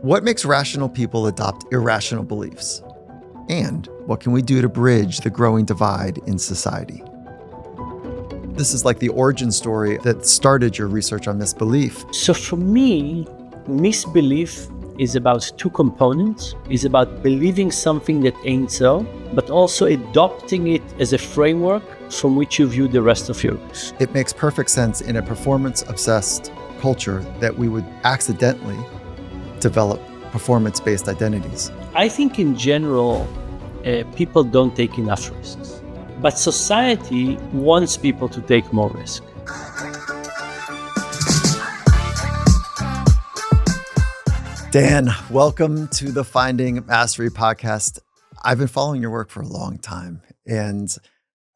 What makes rational people adopt irrational beliefs? And what can we do to bridge the growing divide in society? This is like the origin story that started your research on misbelief. So for me, misbelief is about two components. It's about believing something that ain't so, but also adopting it as a framework from which you view the rest of your life. It makes perfect sense in a performance-obsessed culture that we would accidentally develop performance-based identities. I think in general, people don't take enough risks, but society wants people to take more risk. Dan, welcome to the Finding Mastery podcast. I've been following your work for a long time, and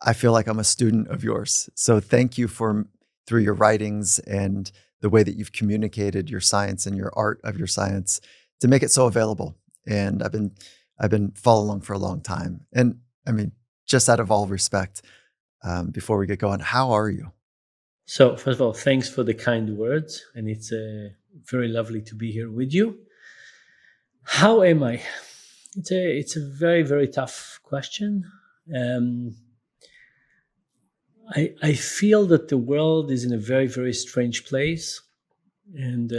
I feel like I'm a student of yours. So thank you through your writings and the way that you've communicated your science and your art of your science to make it so available. And I've been following along for a long time. And I mean, just out of all respect, before we get going, how are you? So first of all, thanks for the kind words, and it's very lovely to be here with you. How am I? It's a very, very tough question. I feel that the world is in a very, very strange place. And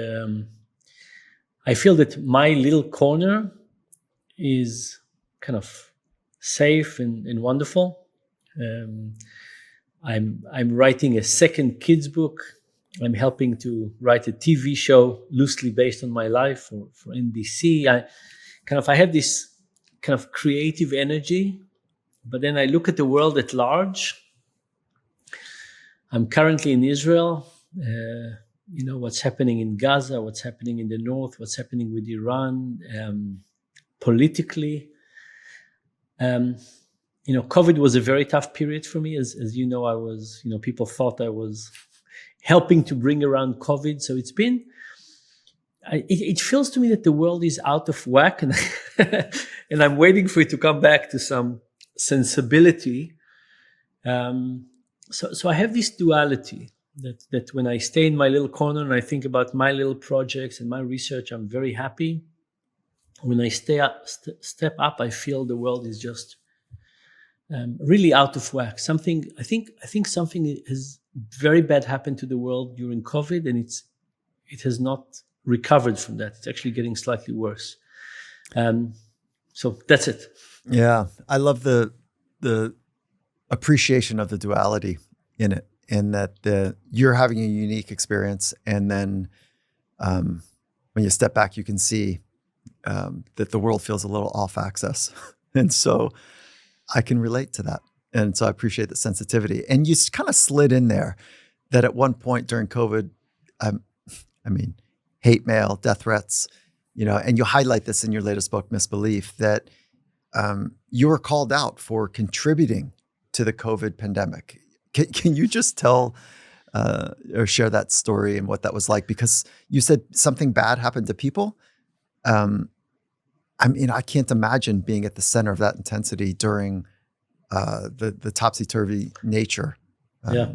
I feel that my little corner is kind of safe and wonderful. I'm writing a second kids book. I'm helping to write a TV show loosely based on my life for NBC. I have this kind of creative energy, but then I look at the world at large. I'm currently in Israel. What's happening in Gaza, what's happening in the north, what's happening with Iran, politically. COVID was a very tough period for me. As you know, I was, people thought I was helping to bring around COVID. So it's been, it feels to me that the world is out of whack, and and I'm waiting for it to come back to some sensibility. So I have this duality that when I stay in my little corner and I think about my little projects and my research, I'm very happy. When I step up, I feel the world is just really out of whack. I think something has very bad happened to the world during COVID, and it has not recovered from that. It's actually getting slightly worse. So that's it. Yeah, I love the appreciation of the duality in it, and that you're having a unique experience, and then when you step back, you can see that the world feels a little off axis, and so I can relate to that. And so I appreciate the sensitivity. And you kind of slid in there that at one point during COVID, hate mail, death threats, and you highlight this in your latest book, Misbelief, that you were called out for contributing to the COVID pandemic. Can you just tell or share that story and what that was like? Because you said something bad happened to people. I can't imagine being at the center of that intensity during the topsy-turvy nature. Yeah,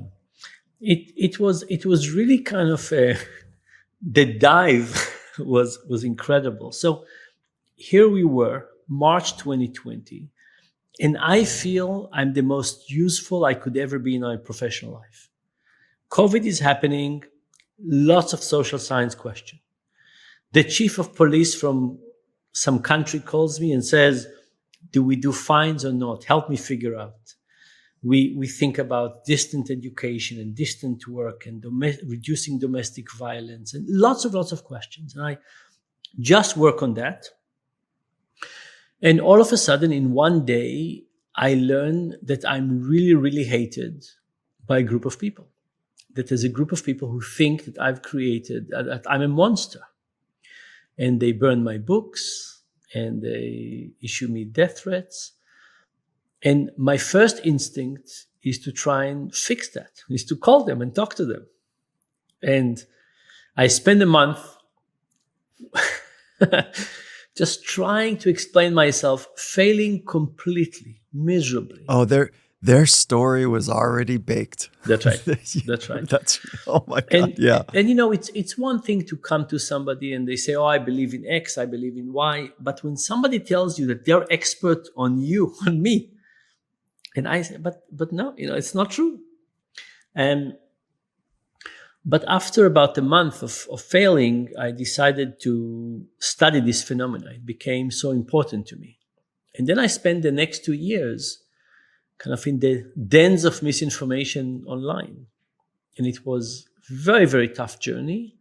it was really kind of the dive was incredible. So here we were, March 2020, and I feel I'm the most useful I could ever be in my professional life. COVID is happening, lots of social science question. The chief of police from some country calls me and says, do we do fines or not? Help me figure out. We think about distant education and distant work and reducing domestic violence and lots of questions. And I just work on that. And all of a sudden, in one day, I learn that I'm really, really hated by a group of people. That there's a group of people who think that that I'm a monster. And they burn my books, and they issue me death threats. And my first instinct is to try and fix that, is to call them and talk to them. And I spend a month just trying to explain myself, failing completely, miserably. Oh, Their story was already baked. That's right. That's right. Oh my God. Yeah. And it's one thing to come to somebody and they say, "Oh, I believe in X, I believe in Y." But when somebody tells you that they're expert on you, on me, and I say, but no, it's not true. But after about a month of failing, I decided to study this phenomena. It became so important to me. And then I spent the next 2 years kind of in the dens of misinformation online. And it was very, very tough journey.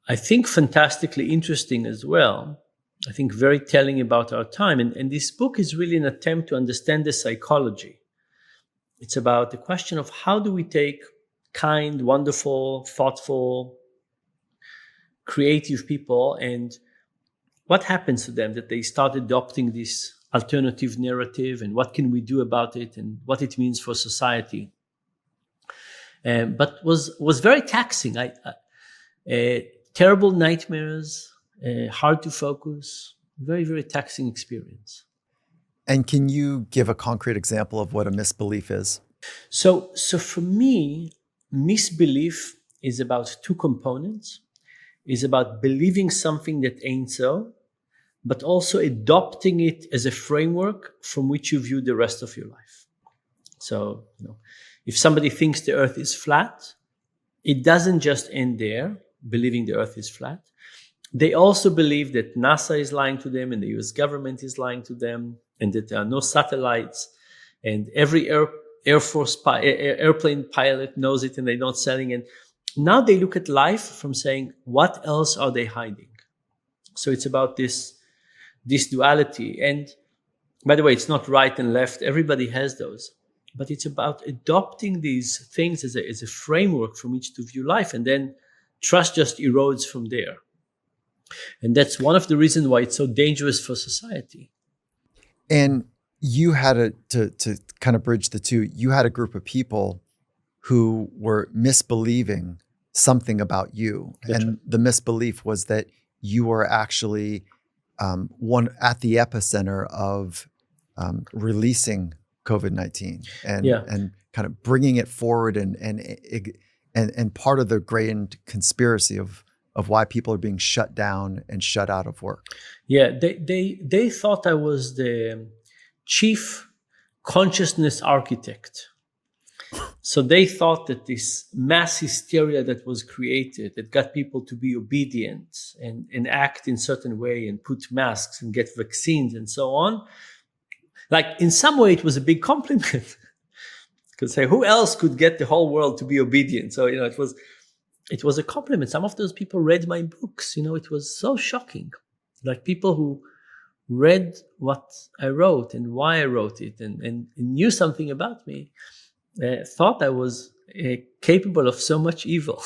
I think fantastically interesting as well. I think very telling about our time. And this book is really an attempt to understand the psychology. It's about the question of how do we take kind, wonderful, thoughtful, creative people, and what happens to them that they start adopting this alternative narrative, and what can we do about it, and what it means for society. But was very taxing. Terrible nightmares, hard to focus, very, very taxing experience. And can you give a concrete example of what a misbelief is? So for me, misbelief is about two components. Is about believing something that ain't so, but also adopting it as a framework from which you view the rest of your life. So, if somebody thinks the earth is flat, it doesn't just end there, believing the earth is flat. They also believe that NASA is lying to them and the US government is lying to them, and that there are no satellites, and every Air Force airplane pilot knows it and they're not selling it. Now they look at life from saying, what else are they hiding? So it's about this duality. And by the way, it's not right and left. Everybody has those. But it's about adopting these things as a framework from which to view life. And then trust just erodes from there. And that's one of the reasons why it's so dangerous for society. And you had to kind of bridge the two, you had a group of people who were misbelieving something about you. That's and right. The misbelief was that you were actually one at the epicenter of releasing COVID-19 and kind of bringing it forward and part of the grand conspiracy of why people are being shut down and shut out of work. Yeah, they thought I was the chief consciousness architect. So they thought that this mass hysteria that was created, that got people to be obedient and act in certain way and put masks and get vaccines and so on, like in some way it was a big compliment. Because say, who else could get the whole world to be obedient? So, it was a compliment. Some of those people read my books. It was so shocking. Like people who read what I wrote and why I wrote it and knew something about me, thought I was capable of so much evil.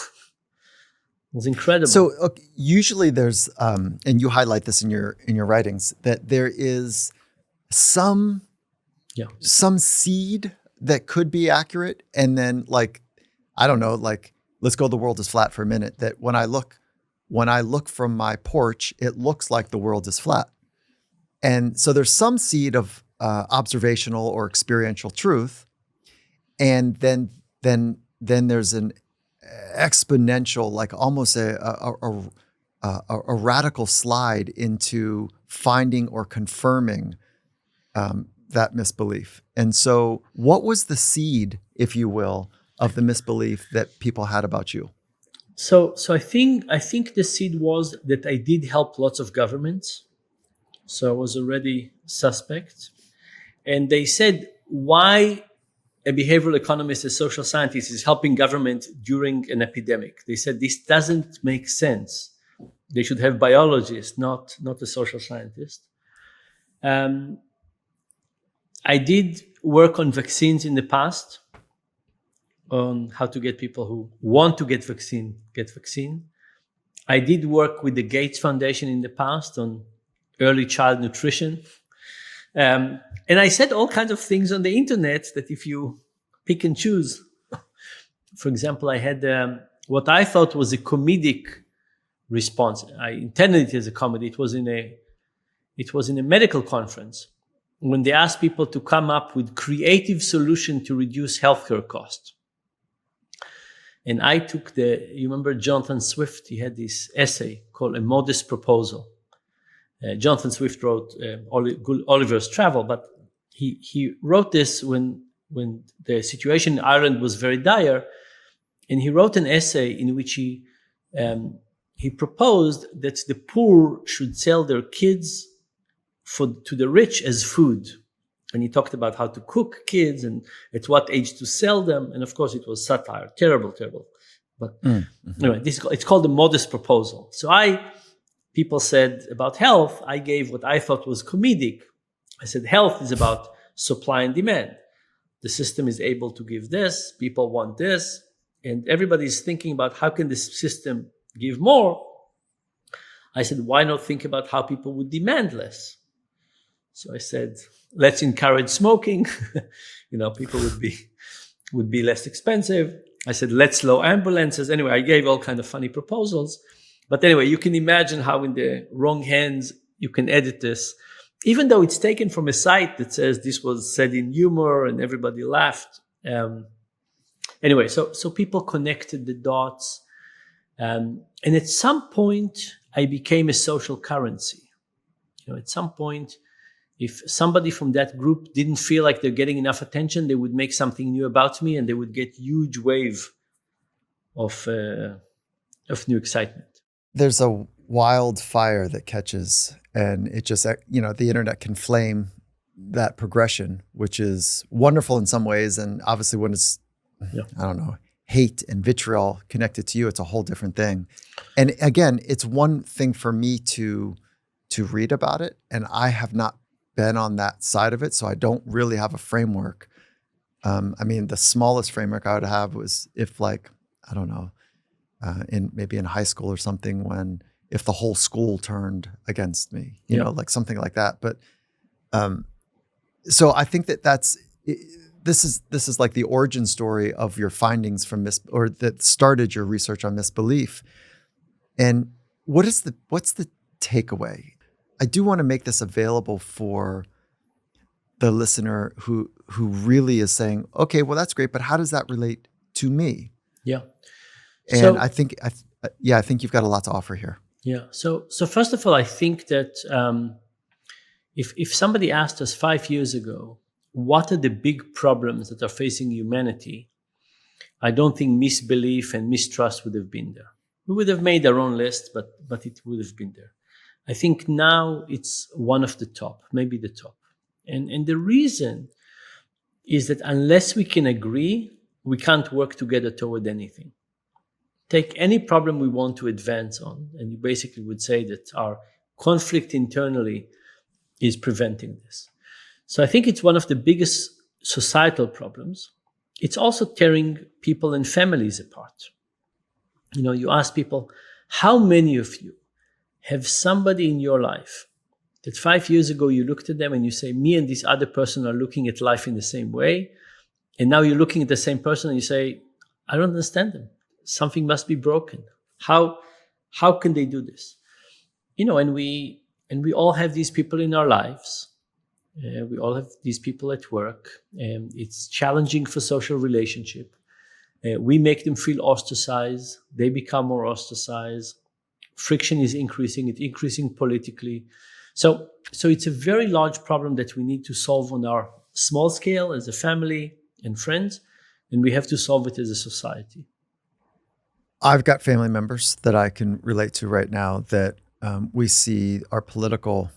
It was incredible. So usually there's, and you highlight this in your writings, that there is some seed that could be accurate, and then let's go the world is flat for a minute. That when I look from my porch, it looks like the world is flat, and so there's some seed of observational or experiential truth. And then there's an exponential, like almost a radical slide into finding or confirming that misbelief. And so, what was the seed, if you will, of the misbelief that people had about you? So I think the seed was that I did help lots of governments. So I was already suspect, and they said, why a behavioral economist, a social scientist, is helping government during an epidemic. They said this doesn't make sense. They should have biologists, not a social scientist. I did work on vaccines in the past, on how to get people who want to get vaccine. I did work with the Gates Foundation in the past on early child nutrition. And I said all kinds of things on the internet that if you pick and choose, for example, I had what I thought was a comedic response. I intended it as a comedy. It was in a medical conference. when they asked people to come up with creative solution to reduce healthcare costs. And I took you remember Jonathan Swift? He had this essay called A Modest Proposal. Jonathan Swift wrote Oliver's Travel, but he wrote this when the situation in Ireland was very dire, and he wrote an essay in which he proposed that the poor should sell their kids to the rich as food. And he talked about how to cook kids and at what age to sell them. And of course, it was satire, terrible. But anyway, it's called the modest proposal. So people said about health, I gave what I thought was comedic. I said, health is about supply and demand. The system is able to give this, people want this, and everybody's thinking about how can this system give more. I said, why not think about how people would demand less? So I said, let's encourage smoking. People would be less expensive. I said, let's slow ambulances. Anyway, I gave all kind of funny proposals. But anyway, you can imagine how in the wrong hands you can edit this, even though it's taken from a site that says this was said in humor and everybody laughed. Anyway, so people connected the dots. And at some point, I became a social currency. At some point, if somebody from that group didn't feel like they're getting enough attention, they would make something new about me, and they would get huge wave of new excitement. There's a wildfire that catches, and it just, the internet can flame that progression, which is wonderful in some ways. And obviously when it's, I don't know, hate and vitriol connected to you, it's a whole different thing. And again, it's one thing for me to read about it, and I have not been on that side of it, so I don't really have a framework. The smallest framework I would have was if, like, I don't know, maybe in high school or something, if the whole school turned against me, like something like that. But so I think this is like the origin story of your findings from that started your research on misbelief. And what's the takeaway? I do want to make this available for the listener who really is saying, okay, well, that's great, but how does that relate to me? Yeah. And I think you've got a lot to offer here. Yeah. So first of all, I think that if somebody asked us 5 years ago, what are the big problems that are facing humanity, I don't think misbelief and mistrust would have been there. We would have made our own list, but it would have been there. I think now it's one of the top, maybe the top. And the reason is that unless we can agree, we can't work together toward anything. Take any problem we want to advance on, and you basically would say that our conflict internally is preventing this. So I think it's one of the biggest societal problems. It's also tearing people and families apart. You ask people, how many of you have somebody in your life that 5 years ago you looked at them and you say, me and this other person are looking at life in the same way. And now you're looking at the same person and you say, I don't understand them. Something must be broken. How can they do this? And we all have these people in our lives. We all have these people at work. It's challenging for social relationship. We make them feel ostracized. They become more ostracized. Friction is increasing. It's increasing politically. So it's a very large problem that we need to solve on our small scale as a family and friends, and we have to solve it as a society. I've got family members that I can relate to right now that we see our political,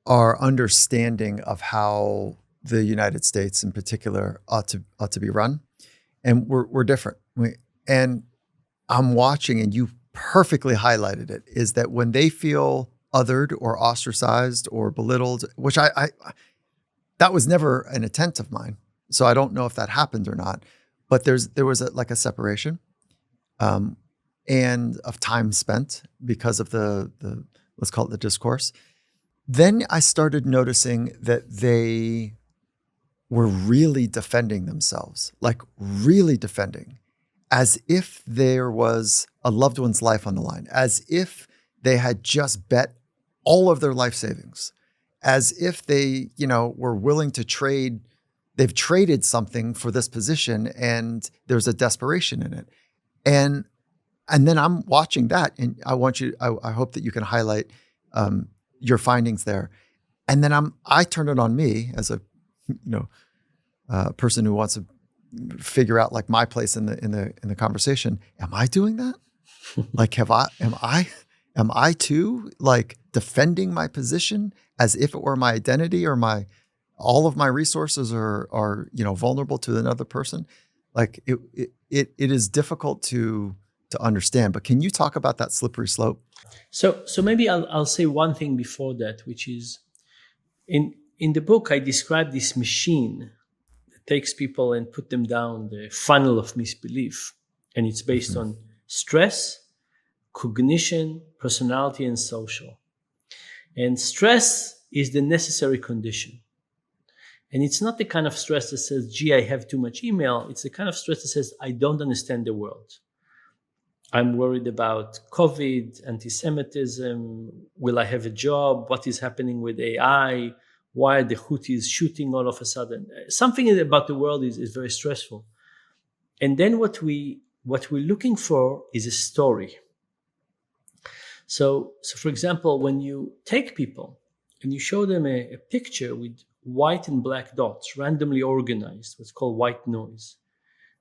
our understanding of how the United States in particular ought to be run, and we're different. And I'm watching, and you perfectly highlighted it, is that when they feel othered or ostracized or belittled, which I that was never an intent of mine, so I don't know if that happened or not. But there was a separation, and of time spent because of the let's call it the discourse. Then I started noticing that they were really defending themselves, like really defending, as if there was a loved one's life on the line, as if they had just bet all of their life savings. as if they, were willing to trade. They've traded something for this position, and there's a desperation in it. And then I'm watching that, and I hope that you can highlight your findings there. And then I turn it on me as a, person who wants to figure out like my place in the conversation. Am I doing that? Like, am I too like defending my position as if it were my identity or all of my resources are vulnerable to another person? Like it is difficult to understand. But can you talk about that slippery slope? So maybe I'll say one thing before that, which is in the book I describe this machine that takes people and put them down the funnel of misbelief, and it's based on stress, cognition, personality, and social. And stress is the necessary condition. And it's not the kind of stress that says, gee, I have too much email. It's the kind of stress that says, I don't understand the world. I'm worried about COVID, anti-Semitism. Will I have a job? What is happening with AI? Why are the Houthis shooting all of a sudden? Something about the world is very stressful. And then what we're looking for is a story. So for example, when you take people and you show them a picture with white and black dots, randomly organized, what's called white noise.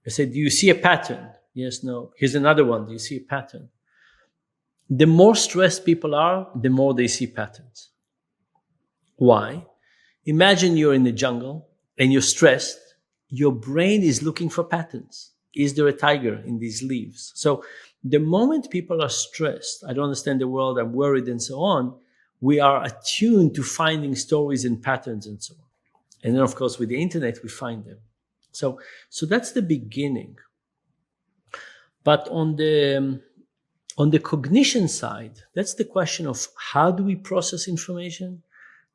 I say, do you see a pattern? Yes, no. Here's another one. Do you see a pattern? The more stressed people are, the more they see patterns. Why? Imagine you're in the jungle and you're stressed. Your brain is looking for patterns. Is there a tiger in these leaves? So the moment people are stressed, I don't understand the world, I'm worried, and so on, we are attuned to finding stories and patterns and so on. And then, of course, with the internet, we find them. So that's the beginning. But on the cognition side, that's the question of how do we process information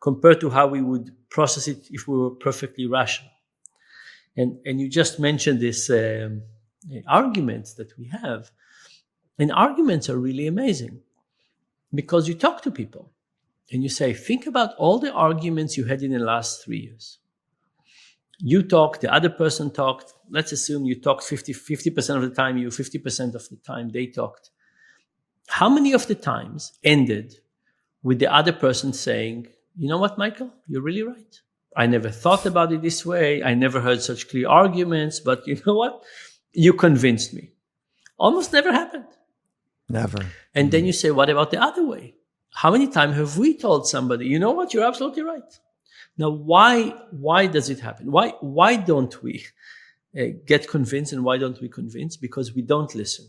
compared to how we would process it if we were perfectly rational. And you just mentioned this arguments that we have. And arguments are really amazing because you talk to people and you say, think about all the arguments you had in the last 3 years. You talked, the other person talked. Let's assume you talked 50% of the time, 50% of the time they talked. How many of the times ended with the other person saying, you know what, Michael, you're really right. I never thought about it this way. I never heard such clear arguments, but you know what? You convinced me. Almost never happened. Never. And then you say, what about the other way? How many times have we told somebody, you know what, you're absolutely right? Now, why does it happen? Why don't we get convinced, and why don't we convince? Because we don't listen.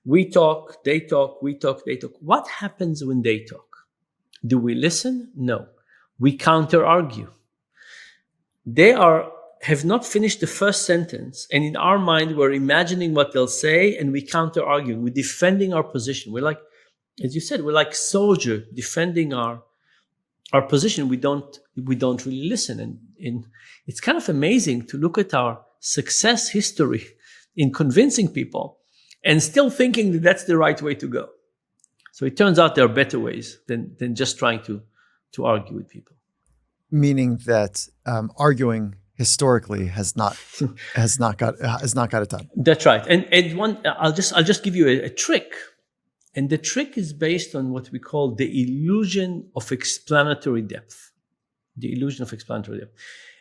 We talk, they talk, we talk, they talk. What happens when they talk? Do we listen? No. We counter-argue. They have not finished the first sentence, and in our mind, we're imagining what they'll say, and we counter-argue. We're defending our position. We're like, as you said, we're like soldier defending our position. We don't really listen. And it's kind of amazing to look at our success history in convincing people and still thinking that that's the right way to go. So it turns out there are better ways than just trying to argue with people. Meaning that arguing historically has not got it done. That's right. And one, I'll just give you a trick. And the trick is based on what we call the illusion of explanatory depth. The illusion of explanatory depth.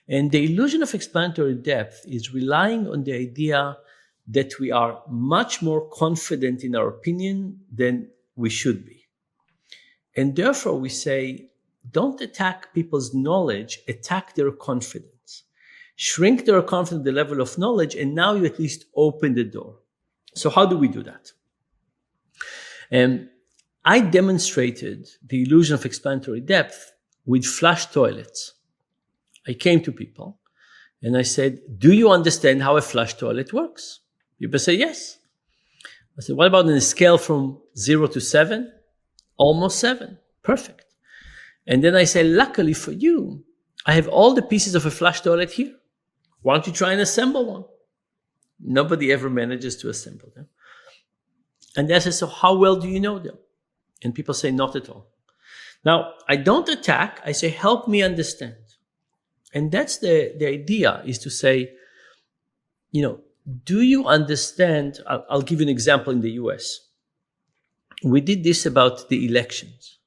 And the illusion of explanatory depth is relying on the idea that we are much more confident in our opinion than we should be. And therefore we say, don't attack people's knowledge, attack their confidence. Shrink their confidence, the level of knowledge, and now you at least open the door. So how do we do that? And I demonstrated the illusion of explanatory depth with flush toilets. I came to people and I said, do you understand how a flush toilet works? People say, yes. I said, what about on a scale from 0 to 7? Almost 7. Perfect. And then I say, luckily for you, I have all the pieces of a flush toilet here. Why don't you try and assemble one? Nobody ever manages to assemble them. And then I say, so how well do you know them? And people say, not at all. Now, I don't attack. I say, help me understand. And that's the idea, is to say, do you understand? I'll give you an example in the US. We did this about the elections.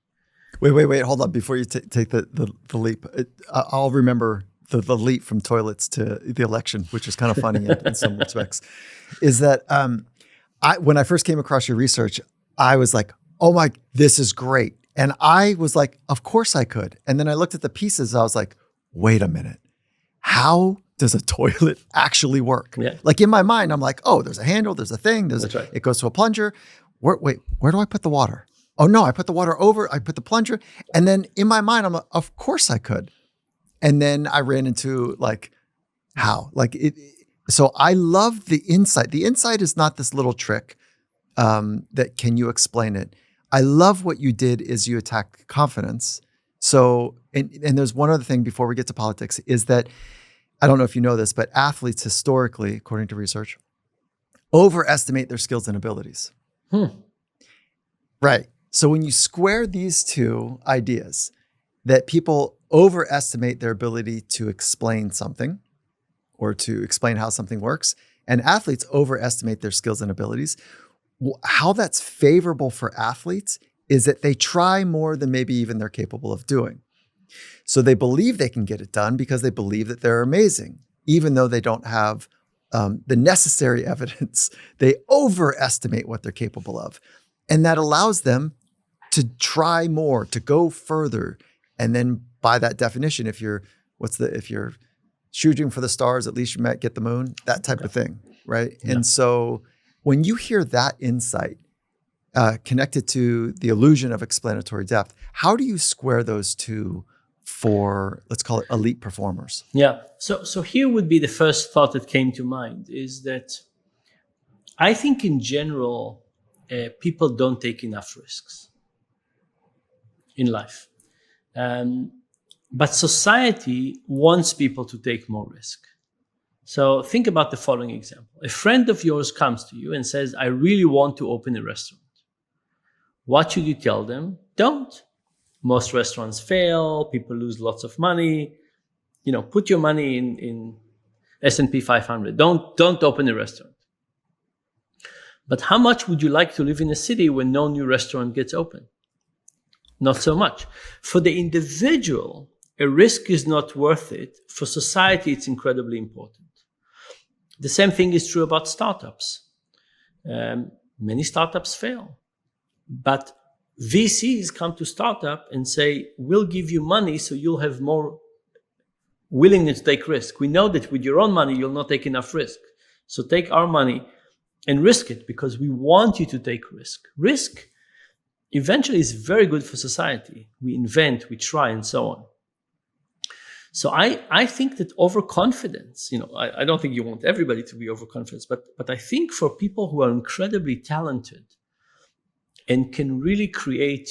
Wait. Hold on. Before you take the leap, I'll remember the leap from toilets to the election, which is kind of funny in some respects, is that when I first came across your research, I was like, oh this is great. And I was like, of course I could. And then I looked at the pieces. I was like, wait a minute. How does a toilet actually work? Yeah. Like in my mind, I'm like, oh, there's a handle, there's a thing, That's right. It goes to a plunger. Where do I put the water? Oh no, I put the water over, I put the plunger. And then in my mind, I'm like, of course I could. And then I ran into like, how? So I love the insight. The insight is not this little trick that can you explain it? I love what you did is you attacked confidence. So, and there's one other thing before we get to politics, is that, I don't know if you know this, but athletes historically, according to research, overestimate their skills and abilities. Right. So when you square these two ideas, that people overestimate their ability to explain something or to explain how something works, and athletes overestimate their skills and abilities, how that's favorable for athletes is that they try more than maybe even they're capable of doing. So they believe they can get it done because they believe that they're amazing, even though they don't have the necessary evidence. They overestimate what they're capable of. And that allows them to try more, to go further. And then by that definition, if you're shooting for the stars, at least you might get the moon, that type of thing, right? Yeah. And so when you hear that insight connected to the illusion of explanatory depth, how do you square those two for, let's call it, elite performers? Yeah. So here would be the first thought that came to mind, is that I think in general, people don't take enough risks in life. But society wants people to take more risk. So think about the following example. A friend of yours comes to you and says, I really want to open a restaurant. What should you tell them? Don't. Most restaurants fail. People lose lots of money. Put your money in S&P 500. Don't open a restaurant. But how much would you like to live in a city where no new restaurant gets open? Not so much. For the individual, a risk is not worth it. For society, it's incredibly important. The same thing is true about startups. Many startups fail. But VCs come to startup and say, we'll give you money so you'll have more willingness to take risk. We know that with your own money, you'll not take enough risk. So take our money and risk it because we want you to take risk. Risk eventually is very good for society. We invent, we try, and so on. So I think that overconfidence, I don't think you want everybody to be overconfident, but I think for people who are incredibly talented and can really create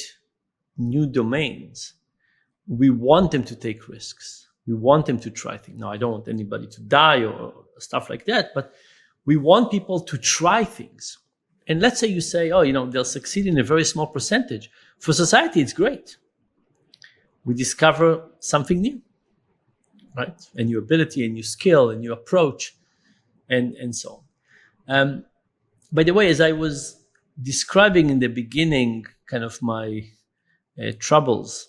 new domains, we want them to take risks. We want them to try things. Now, I don't want anybody to die or stuff like that, but we want people to try things. And let's say you say, they'll succeed in a very small percentage. For society, it's great. We discover something new, right? A new ability, a new skill, a new approach, and so on. By the way, as I was describing in the beginning kind of my troubles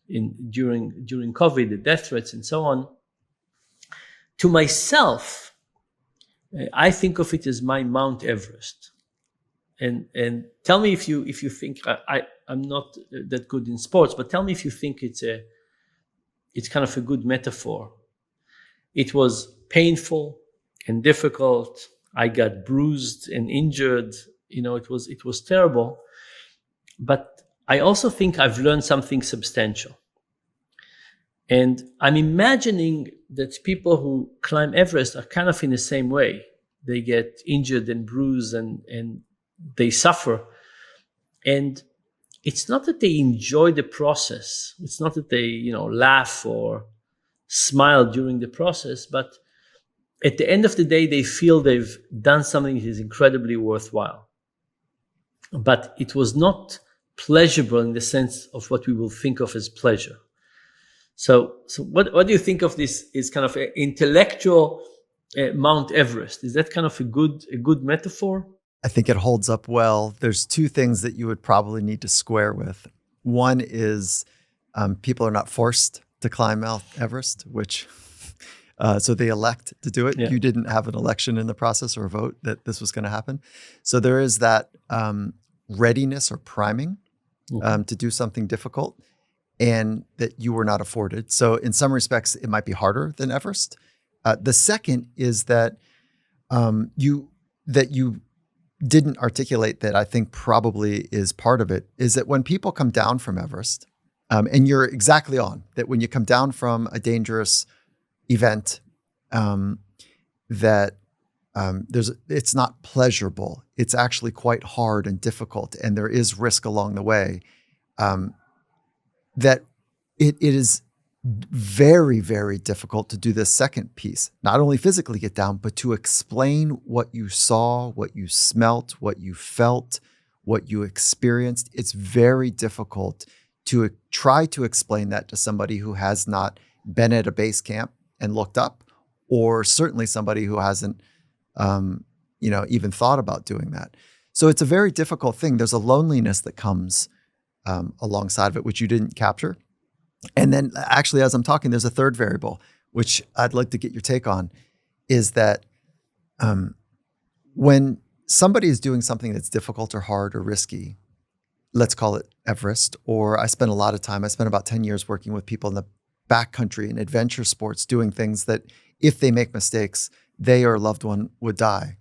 during COVID, the death threats and so on, to myself, I think of it as my Mount Everest. And tell me if you think I'm not that good in sports, but tell me if you think it's kind of a good metaphor. It was painful and difficult. I got bruised and injured. It was terrible. But I also think I've learned something substantial. And I'm imagining that people who climb Everest are kind of in the same way. They get injured and bruised and they suffer. And it's not that they enjoy the process. It's not that they, laugh or smile during the process, but at the end of the day, they feel they've done something that is incredibly worthwhile. But it was not pleasurable in the sense of what we will think of as pleasure. So what do you think of this is kind of an intellectual Mount Everest? Is that kind of a good metaphor? I think it holds up well. There's two things that you would probably need to square with. One is people are not forced to climb Mount Everest, which so they elect to do it. Yeah. You didn't have an election in the process or a vote that this was going to happen. So there is that readiness or priming to do something difficult, and that you were not afforded. So in some respects, it might be harder than Everest. The second is that you didn't articulate that I think probably is part of it, is that when people come down from Everest, and you're exactly on, that when you come down from a dangerous event, it's not pleasurable. It's actually quite hard and difficult, and there is risk along the way. That it is very, very difficult to do this second piece, not only physically get down, but to explain what you saw, what you smelt, what you felt, what you experienced. It's very difficult to try to explain that to somebody who has not been at a base camp and looked up, or certainly somebody who hasn't, even thought about doing that. So it's a very difficult thing. There's a loneliness that comes alongside of it, which you didn't capture. And then actually, as I'm talking, there's a third variable, which I'd like to get your take on, is that when somebody is doing something that's difficult or hard or risky, let's call it Everest, or I spent about 10 years working with people in the backcountry and adventure sports doing things that if they make mistakes, they or a loved one would die.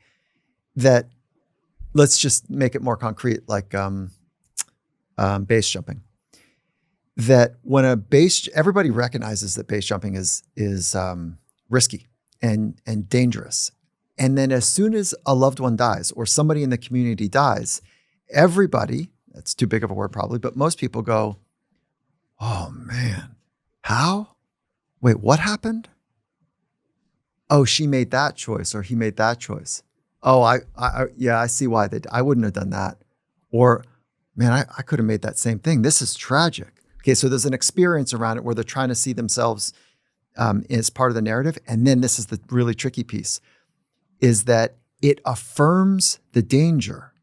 That, let's just make it more concrete, like base jumping. That when everybody recognizes that base jumping is risky and dangerous. And then as soon as a loved one dies or somebody in the community dies, everybody, that's too big of a word probably, but most people go, oh man, how? Wait, what happened? Oh, she made that choice or he made that choice. Oh, I see why I wouldn't have done that. Or, man, I could have made that same thing. This is tragic. Okay, so there's an experience around it where they're trying to see themselves as part of the narrative. And then this is the really tricky piece, is that it affirms the danger.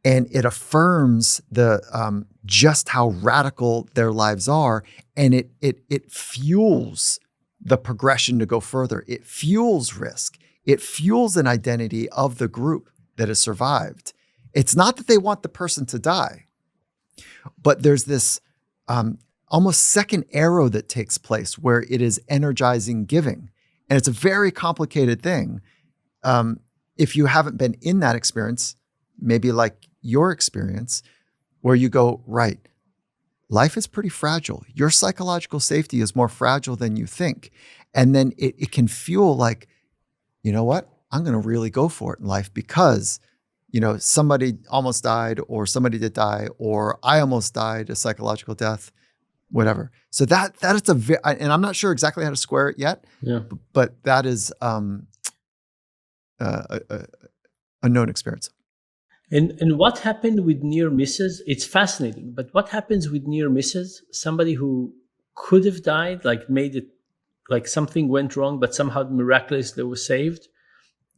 And it affirms the just how radical their lives are. And it fuels the progression to go further. It fuels risk. It fuels an identity of the group that has survived. It's not that they want the person to die, but there's this almost second arrow that takes place where it is energizing giving. And it's a very complicated thing. If you haven't been in that experience, maybe like your experience, where you go, right, life is pretty fragile. Your psychological safety is more fragile than you think. And then it can fuel like, you know what? I'm going to really go for it in life because somebody almost died, or somebody did die, or I almost died a psychological death, whatever. So that is and I'm not sure exactly how to square it yet, but that is a known experience. And what happened with near misses? It's fascinating, but what happens with near misses? Somebody who could have died, like made it, like something went wrong, but somehow miraculously they were saved.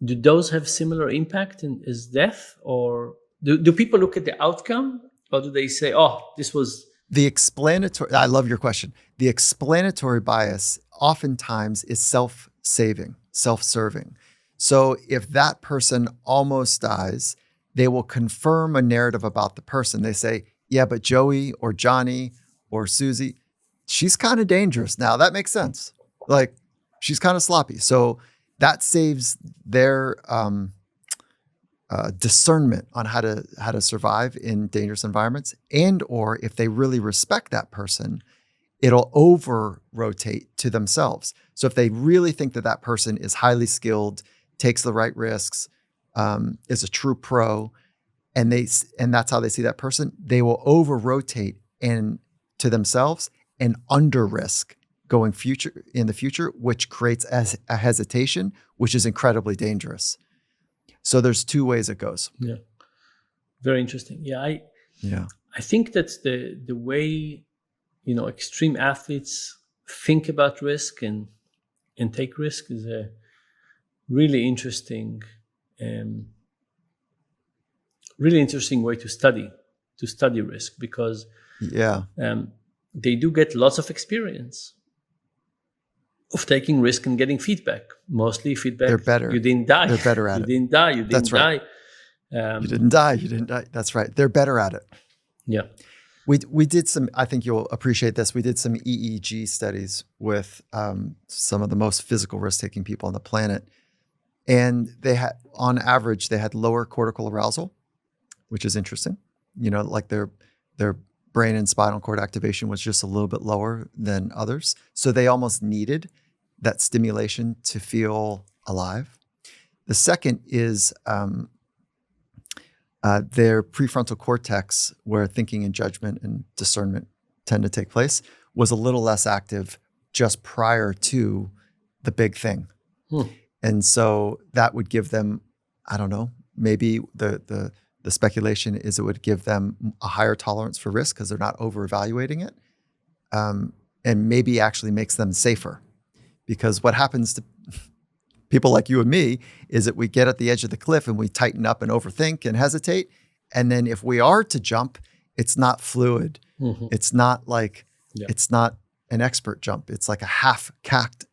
Do those have similar impact as death, or do people look at the outcome, or do they say, "Oh, this was the explanatory"? I love your question. The explanatory bias oftentimes is self-saving, self-serving. So if that person almost dies, they will confirm a narrative about the person. They say, "Yeah, but Joey or Johnny or Susie, she's kind of dangerous now. That makes sense. Like she's kind of sloppy." So that saves their discernment on how to survive in dangerous environments. And or if they really respect that person, it'll over-rotate to themselves. So if they really think that person is highly skilled, takes the right risks, is a true pro, and that's how they see that person, they will over-rotate to themselves and under-risk going in the future, which creates a hesitation, which is incredibly dangerous. So there's two ways it goes. Yeah, very interesting. Yeah, Yeah. I think that's the way, extreme athletes think about risk and take risk is a really interesting, um, way to study risk, because Yeah. they do get lots of experience of taking risk and getting feedback. Mostly feedback. They're better. You didn't die. They're better at You it. didn't die. You That's didn't right. die. You didn't die. You didn't die. That's right. They're better at it. Yeah. We did some, I think you'll appreciate this. We did some EEG studies with some of the most physical risk-taking people on the planet. And they had, on average, they had lower cortical arousal, which is interesting. Like their brain and spinal cord activation was just a little bit lower than others. So they almost needed that stimulation to feel alive. The second is their prefrontal cortex, where thinking and judgment and discernment tend to take place, was a little less active just prior to the big thing. And so that would give them, I don't know, maybe the speculation is it would give them a higher tolerance for risk because they're not over-evaluating it, and maybe actually makes them safer. Because what happens to people like you and me is that we get at the edge of the cliff and we tighten up and overthink and hesitate. And then if we are to jump, it's not fluid. Mm-hmm. It's not like, it's not an expert jump. It's like a half-cocked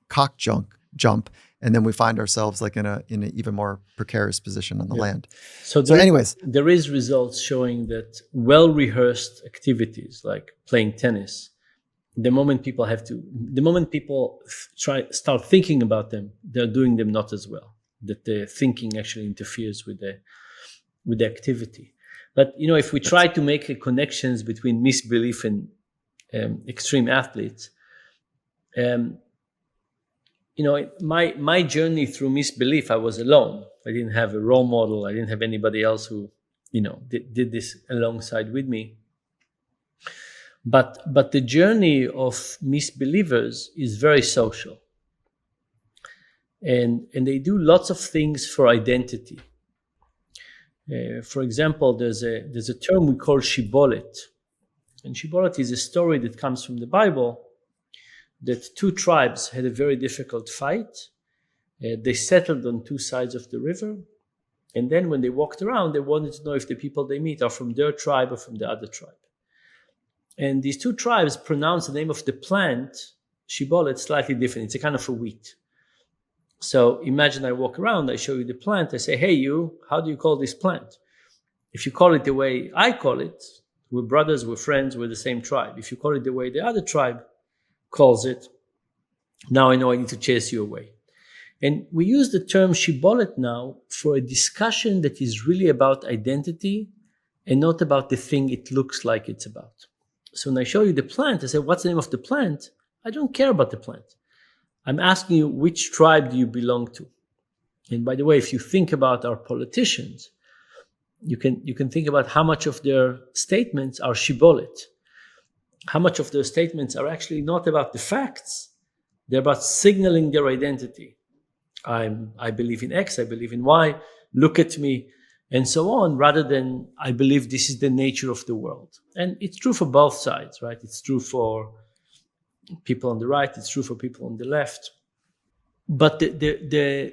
jump. And then we find ourselves like in an even more precarious position on the land. So anyways, there is results showing that well-rehearsed activities like playing tennis, the moment people start thinking about them, they're doing them not as well. That the thinking actually interferes with the activity. But if we try to make connections between misbelief and extreme athletes, my journey through misbelief, I was alone. I didn't have a role model. I didn't have anybody else who, did this alongside with me. But the journey of misbelievers is very social. And they do lots of things for identity. For example, there's a term we call shibolet. And shibolet is a story that comes from the Bible, that two tribes had a very difficult fight. They settled on two sides of the river. And then when they walked around, they wanted to know if the people they meet are from their tribe or from the other tribe. And these two tribes pronounce the name of the plant, shibolet, slightly different. It's a kind of a wheat. So imagine I walk around, I show you the plant, I say, hey, you, how do you call this plant? If you call it the way I call it, we're brothers, we're friends, we're the same tribe. If you call it the way the other tribe calls it, now I know I need to chase you away. And we use the term shibolet now for a discussion that is really about identity and not about the thing it looks like it's about. So when I show you the plant, I say, what's the name of the plant? I don't care about the plant. I'm asking you, which tribe do you belong to? And by the way, if you think about our politicians, you can think about how much of their statements are shibolet. How much of their statements are actually not about the facts. They're about signaling their identity. I believe in X, I believe in Y, look at me, and so on, rather than I believe this is the nature of the world. And it's true for both sides, right? It's true for people on the right, it's true for people on the left. But the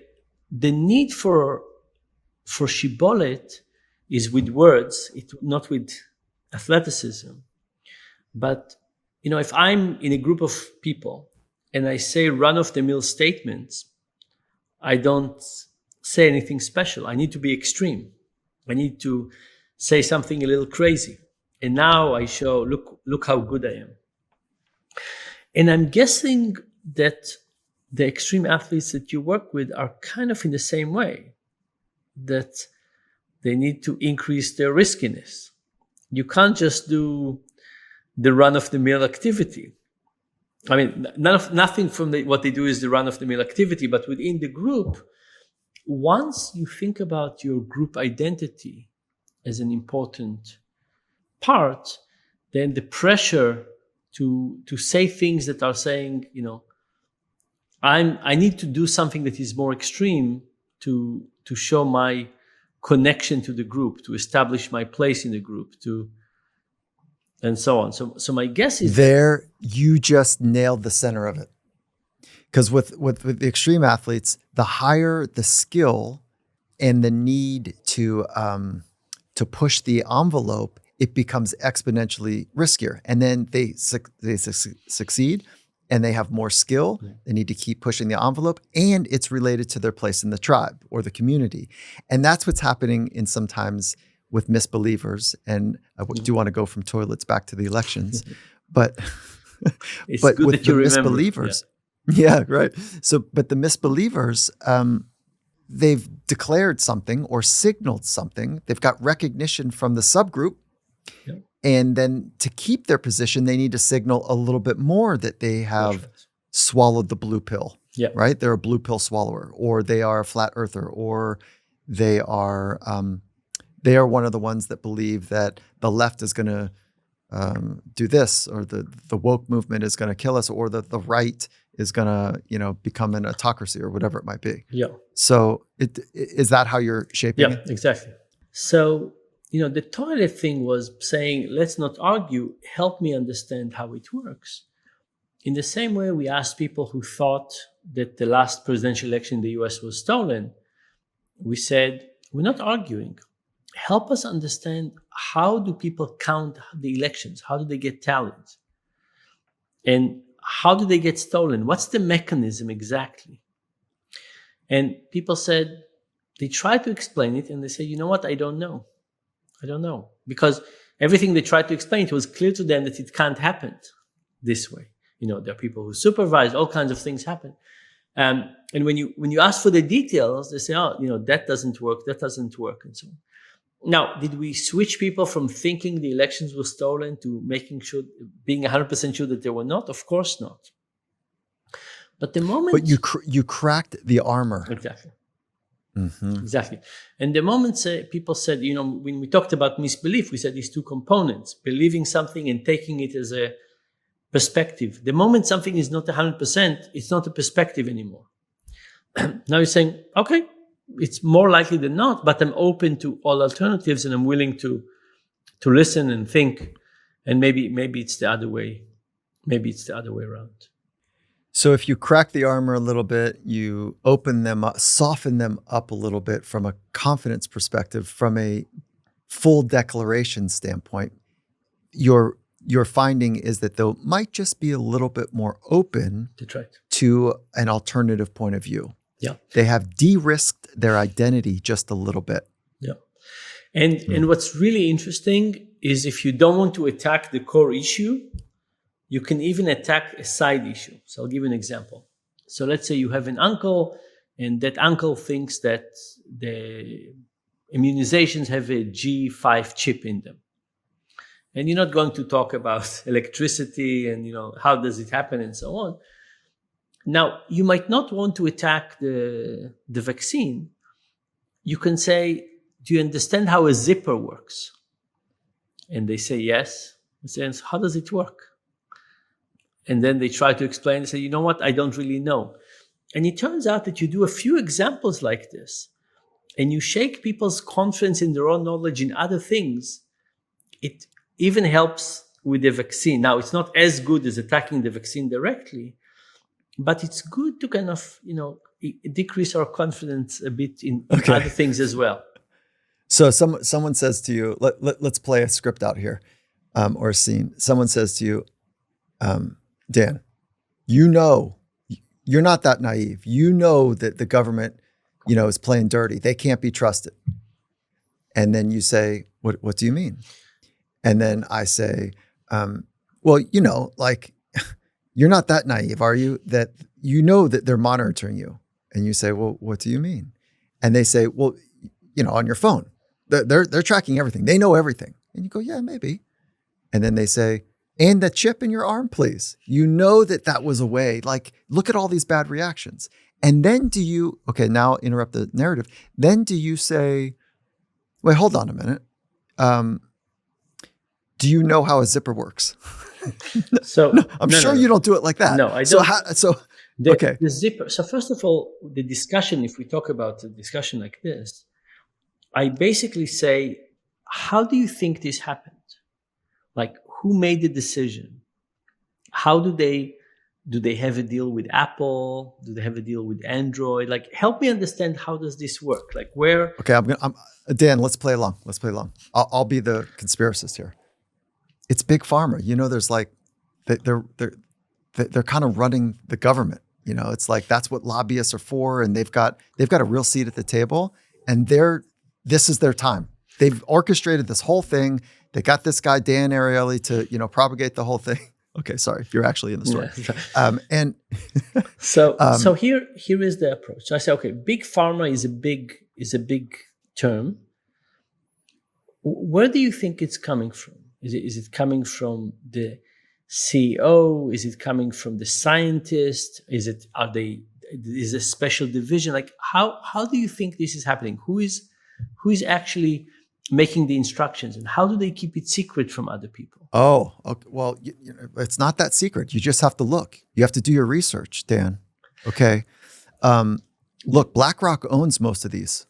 need for shibolet is with words, not with athleticism. But if I'm in a group of people and I say run-of-the-mill statements, I don't say anything special. I need to be extreme. I need to say something a little crazy. And now I show, look how good I am. And I'm guessing that the extreme athletes that you work with are kind of in the same way, that they need to increase their riskiness. You can't just do the run-of-the-mill activity. I mean, nothing from what they do is the run-of-the-mill activity, but within the group, once you think about your group identity as an important part, then the pressure to say things that are saying, I need to do something that is more extreme to show my connection to the group, to establish my place in the group, to and so on. So my guess is there you just nailed the center of it. Because with the extreme athletes, the higher the skill and the need to push the envelope, it becomes exponentially riskier. And then they succeed, and they have more skill. They need to keep pushing the envelope, and it's related to their place in the tribe or the community. And that's what's happening in sometimes with misbelievers. And I do want to go from toilets back to the elections, but it's but good with that you the remember. misbelievers, yeah, right. So, but the misbelievers, they've declared something or signaled something. They've got recognition from the subgroup. Yeah. And then to keep their position, they need to signal a little bit more that they have swallowed the blue pill, Yeah. right? They're a blue pill swallower, or they are a flat earther, or they are one of the ones that believe that the left is going to do this, or the woke movement is going to kill us, or the right is going to, become an autocracy or whatever it might be. Yeah. So is that how you're shaping it? Yeah, exactly. So, the toilet thing was saying, let's not argue, help me understand how it works. In the same way, we asked people who thought that the last presidential election in the US was stolen. We said, we're not arguing. Help us understand, how do people count the elections? How do they get tallied? And how do they get stolen? What's the mechanism exactly? And people said, they tried to explain it, and they said, you know what? I don't know. Because everything they tried to explain, it was clear to them that it can't happen this way. There are people who supervise, all kinds of things happen. And when you ask for the details, they say, that doesn't work, and so on. Now, did we switch people from thinking the elections were stolen to being 100% sure that they were not? Of course not. But the moment... But you cracked the armor. Exactly. Mm-hmm. Exactly. And the moment people said, when we talked about misbelief, we said these two components, believing something and taking it as a perspective. The moment something is not 100%, it's not a perspective anymore. Now you're saying, okay, it's more likely than not, but I'm open to all alternatives, and I'm willing to listen and think, and maybe it's the other way. Maybe it's the other way around. So if you crack the armor a little bit, you open them up, soften them up a little bit from a confidence perspective, from a full declaration standpoint, your finding is that they might just be a little bit more open to an alternative point of view. Yeah. They have de-risked their identity just a little bit. Yeah. And what's really interesting is, if you don't want to attack the core issue, you can even attack a side issue. So I'll give you an example. So let's say you have an uncle, and that uncle thinks that the immunizations have a G5 chip in them. And you're not going to talk about electricity and, how does it happen and so on. Now, you might not want to attack the vaccine. You can say, do you understand how a zipper works? And they say, yes. I say, how does it work? And then they try to explain and say, you know what? I don't really know. And it turns out that you do a few examples like this, and you shake people's confidence in their own knowledge in other things. It even helps with the vaccine. Now, it's not as good as attacking the vaccine directly, but it's good to kind of, decrease our confidence a bit in other things as well. So someone says to you, let's play a script out here, or a scene. Someone says to you, Dan, you're not that naive. You know that the government, is playing dirty. They can't be trusted. And then you say, what do you mean? And then I say, well, you're not that naive, are you? That that they're monitoring you. And you say, well, what do you mean? And they say, well, on your phone, they're tracking everything. They know everything. And you go, yeah, maybe. And then they say, and the chip in your arm, please. That was a way, look at all these bad reactions. And then now interrupt the narrative. Then do you say, wait, hold on a minute. Do you know how a zipper works? I'm sure you don't do it like that. No, I don't. Okay. The zipper. So first of all, the discussion, if we talk about a discussion like this, I basically say, how do you think this happened? Like, who made the decision? How do they have a deal with Apple? Do they have a deal with Android? Like, help me understand, how does this work? Like, where? Okay, Dan. Let's play along. I'll be the conspiracist here. It's big pharma. There's like they're kind of running the government. It's like that's what lobbyists are for, and they've got a real seat at the table, and this is their time. They've orchestrated this whole thing. They got this guy Dan Ariely to propagate the whole thing. Okay, sorry, you're actually in the story. Yeah. And so here is the approach. So I say, okay, big pharma is a big term. Where do you think it's coming from? Is it coming from the CEO? Is it coming from the scientist? Is a special division? Like, how do you think this is happening? Who is actually making the instructions, and how do they keep it secret from other people? Oh, okay. Well, it's not that secret. You just have to look. You have to do your research, Dan. Okay. Look, BlackRock owns most of these.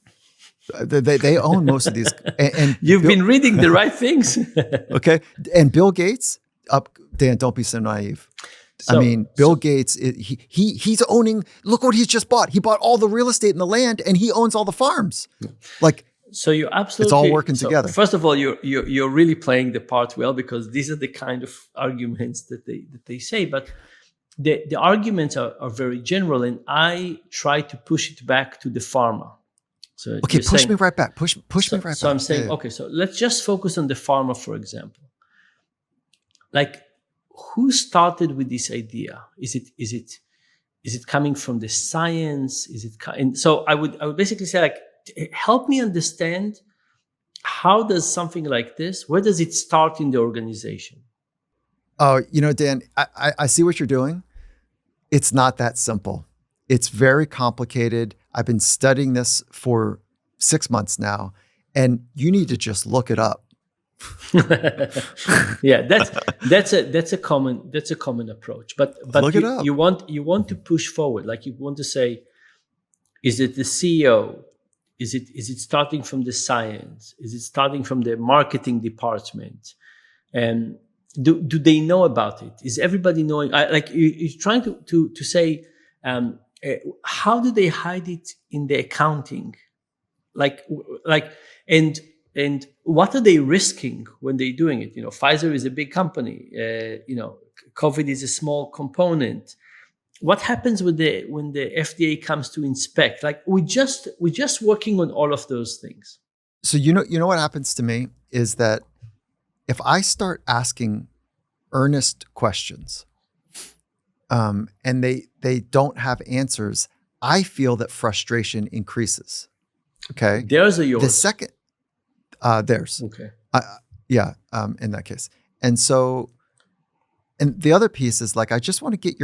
They own most of these. And You've been reading the right things. Okay. And Bill Gates, Dan, don't be so naive. Bill Gates, he's owning, look what he's just bought. He bought all the real estate and the land, and he owns all the farms. Like, so you're absolutely, it's all working together. First of all, you're really playing the part well, because these are the kind of arguments that they say. But the arguments are very general, and I try to push it back to the pharma. So okay, push me right back. Push me right back. So I'm saying, okay, so let's just focus on the pharma, for example. Like, who started with this idea? Is it coming from the science? And so I would basically say, like, help me understand, how does something like this, where does it start in the organization? Oh, Dan, I see what you're doing. It's not that simple. It's very complicated. I've been studying this for 6 months now, and you need to just look it up. Yeah, that's a common approach. But look it up. You want to push forward. Like, you want to say, is it the CEO? Is it starting from the science? Is it starting from the marketing department? And do they know about it? Is everybody knowing? You're trying to say, how do they hide it in the accounting? And what are they risking when they're doing it? Pfizer is a big company. COVID is a small component. What happens when the FDA comes to inspect? Like, we're just working on all of those things. So you know what happens to me is that if I start asking earnest questions, and they don't have answers, I feel that frustration increases. Okay, theirs or yours? The second, theirs. Okay. Yeah. In that case, and the other piece is, like, I just want to get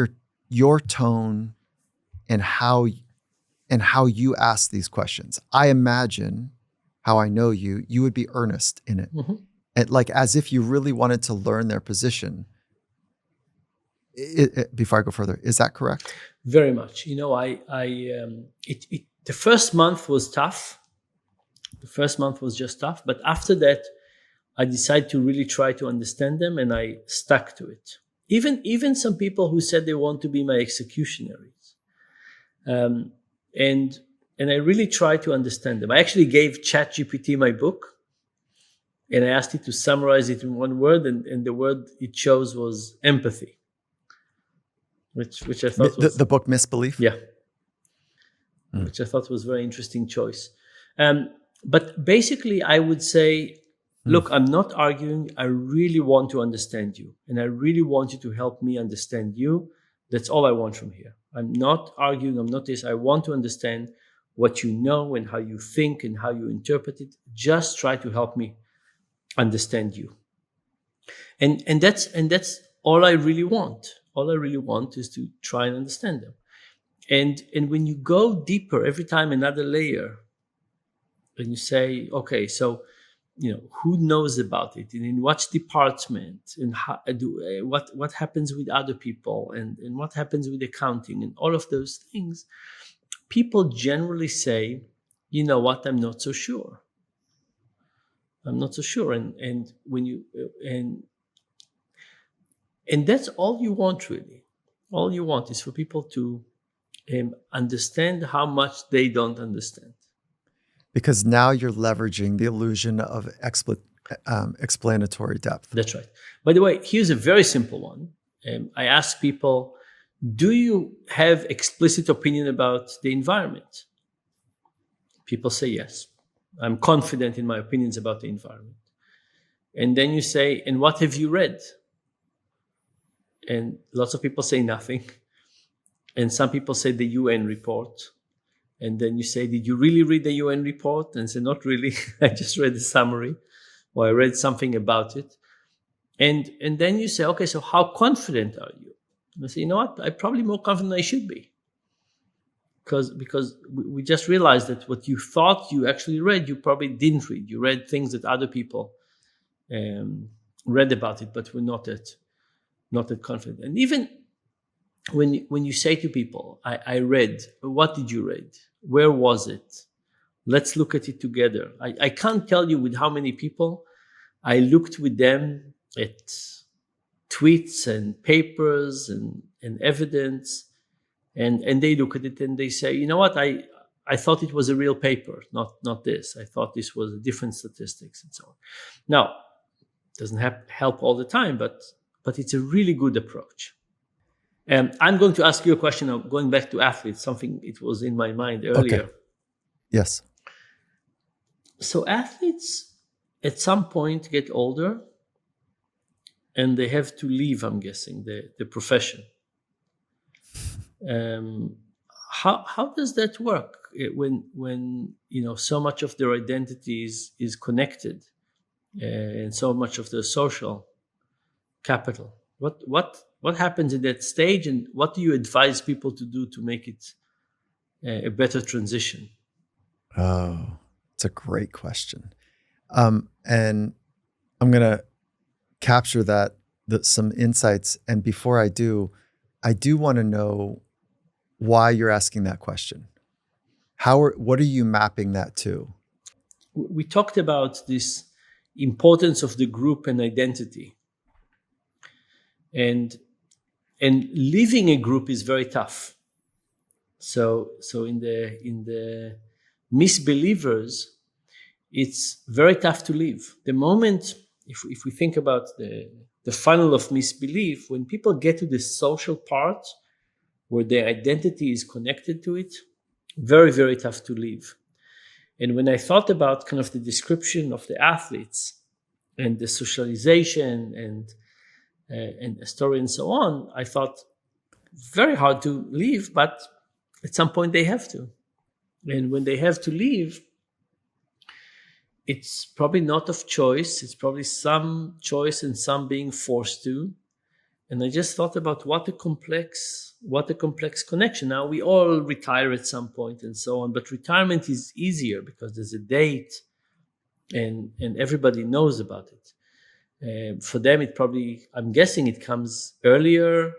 your tone and how you ask these questions. I imagine, how I know you would be earnest in it, and like as if you really wanted to learn their position. Before I go further, is that correct? Very much. The first month was tough. The first month was just tough, but after that, I decided to really try to understand them, and I stuck to it. Even some people who said they want to be my executionaries, and I really tried to understand them. I actually gave ChatGPT my book, and I asked it to summarize it in one word, and the word it chose was empathy, which I thought was the book Misbelief. Yeah, which I thought was a very interesting choice. But basically, I would say, look, I'm not arguing. I really want to understand you, and I really want you to help me understand you. That's all I want from here. I'm not arguing. I'm not this. I want to understand what you know and how you think and how you interpret it. Just try to help me understand you. And that's all I really want. All I really want is to try and understand them. And when you go deeper, every time another layer, and you say, okay, so who knows about it, and in what department, and how what happens with other people, and what happens with accounting, and all of those things, people generally say, you know what, I'm not so sure. I'm not so sure. And when you And that's all you want, really. All you want is for people to understand how much they don't understand. Because now you're leveraging the illusion of explanatory depth. That's right. By the way, here's a very simple one. I ask people, do you have explicit opinion about the environment? People say yes. I'm confident in my opinions about the environment. And then you say, and what have you read? And lots of people say nothing. And some people say the UN report. And then you say, did you really read the UN report? And say, not really. I just read the summary, or I read something about it. And then you say, okay, so how confident are you? And I say, you know what? I'm probably more confident than I should be. Because we just realized that what you thought you actually read, you probably didn't read. You read things that other people read about it, but were not that confident. And even when you say to people, I read, what did you read? Where was it? Let's look at it together. I can't tell you with how many people I looked with them at tweets and papers and evidence, and they look at it and they say, you know what, I thought it was a real paper, not this. I thought this was different statistics and so on. Now, it doesn't help all the time, but it's a really good approach. And I'm going to ask you a question of going back to athletes, something it was in my mind earlier. Okay. Yes. So athletes at some point get older and they have to leave, I'm guessing, the profession. How does that work when so much of their identity is connected and so much of their social capital? What happens in that stage, and what do you advise people to do to make it a better transition? Oh, it's a great question. And I'm going to capture some insights. And before I do want to know why you're asking that question. What are you mapping that to? We talked about this importance of the group and identity. And leaving a group is very tough. So in the misbelievers, it's very tough to leave. The moment, if we think about the funnel of misbelief, when people get to the social part where their identity is connected to it, very, very tough to leave. And when I thought about kind of the description of the athletes and the socialization and the story and so on, I thought very hard to leave, but at some point they have to. And when they have to leave, it's probably not of choice. It's probably some choice and some being forced to. And I just thought about what a complex connection. Now, we all retire at some point and so on, but retirement is easier because there's a date and everybody knows about it. For them, it probably, I'm guessing it comes earlier.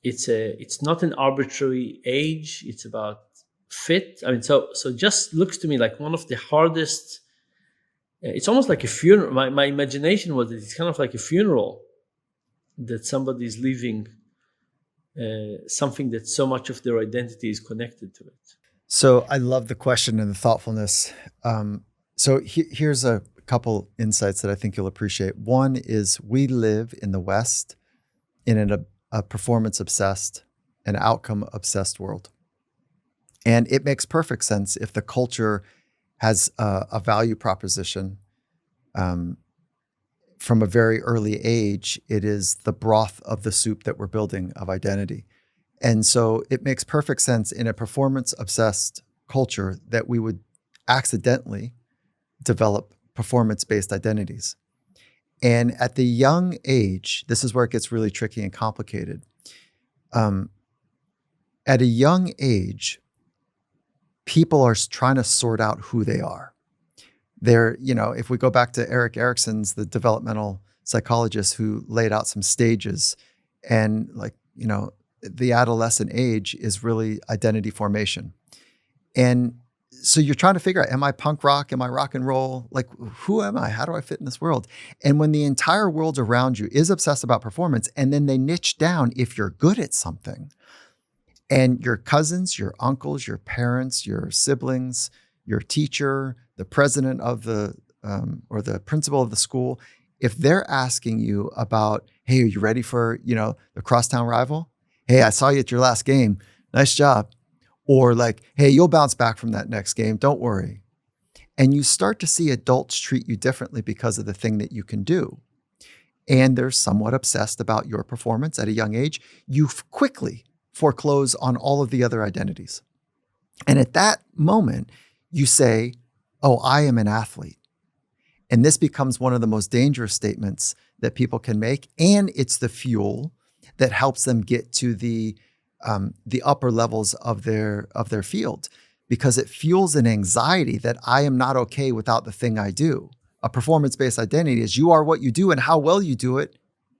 It's not an arbitrary age. It's about fit. I mean, so just looks to me like one of the hardest. It's almost like a funeral. My imagination was that it's kind of like a funeral, that somebody is leaving something that so much of their identity is connected to it. So I love the question and the thoughtfulness. So here's a couple insights that I think you'll appreciate. One is we live in the West in a performance-obsessed and outcome-obsessed world. And it makes perfect sense if the culture has a value proposition. From a very early age, it is the broth of the soup that we're building of identity. And so it makes perfect sense in a performance-obsessed culture that we would accidentally develop performance-based identities. And at the young age, this is where it gets really tricky and complicated. At a young age, people are trying to sort out who they are. If we go back to Erik Erikson's, the developmental psychologist who laid out some stages, and the adolescent age is really identity formation. And so you're trying to figure out, am I punk rock? Am I rock and roll? Like, who am I? How do I fit in this world? And when the entire world around you is obsessed about performance, and then they niche down if you're good at something, and your cousins, your uncles, your parents, your siblings, your teacher, the president of the, or the principal of the school, if they're asking you about, hey, are you ready for, the crosstown rival? Hey, I saw you at your last game. Nice job. Or like, hey, you'll bounce back from that next game. Don't worry. And you start to see adults treat you differently because of the thing that you can do. And they're somewhat obsessed about your performance at a young age. You quickly foreclose on all of the other identities. And at that moment, you say, oh, I am an athlete. And this becomes one of the most dangerous statements that people can make. And it's the fuel that helps them get to the upper levels of their field, because it fuels an anxiety that I am not okay without the thing I do. A performance-based identity is you are what you do and how well you do it.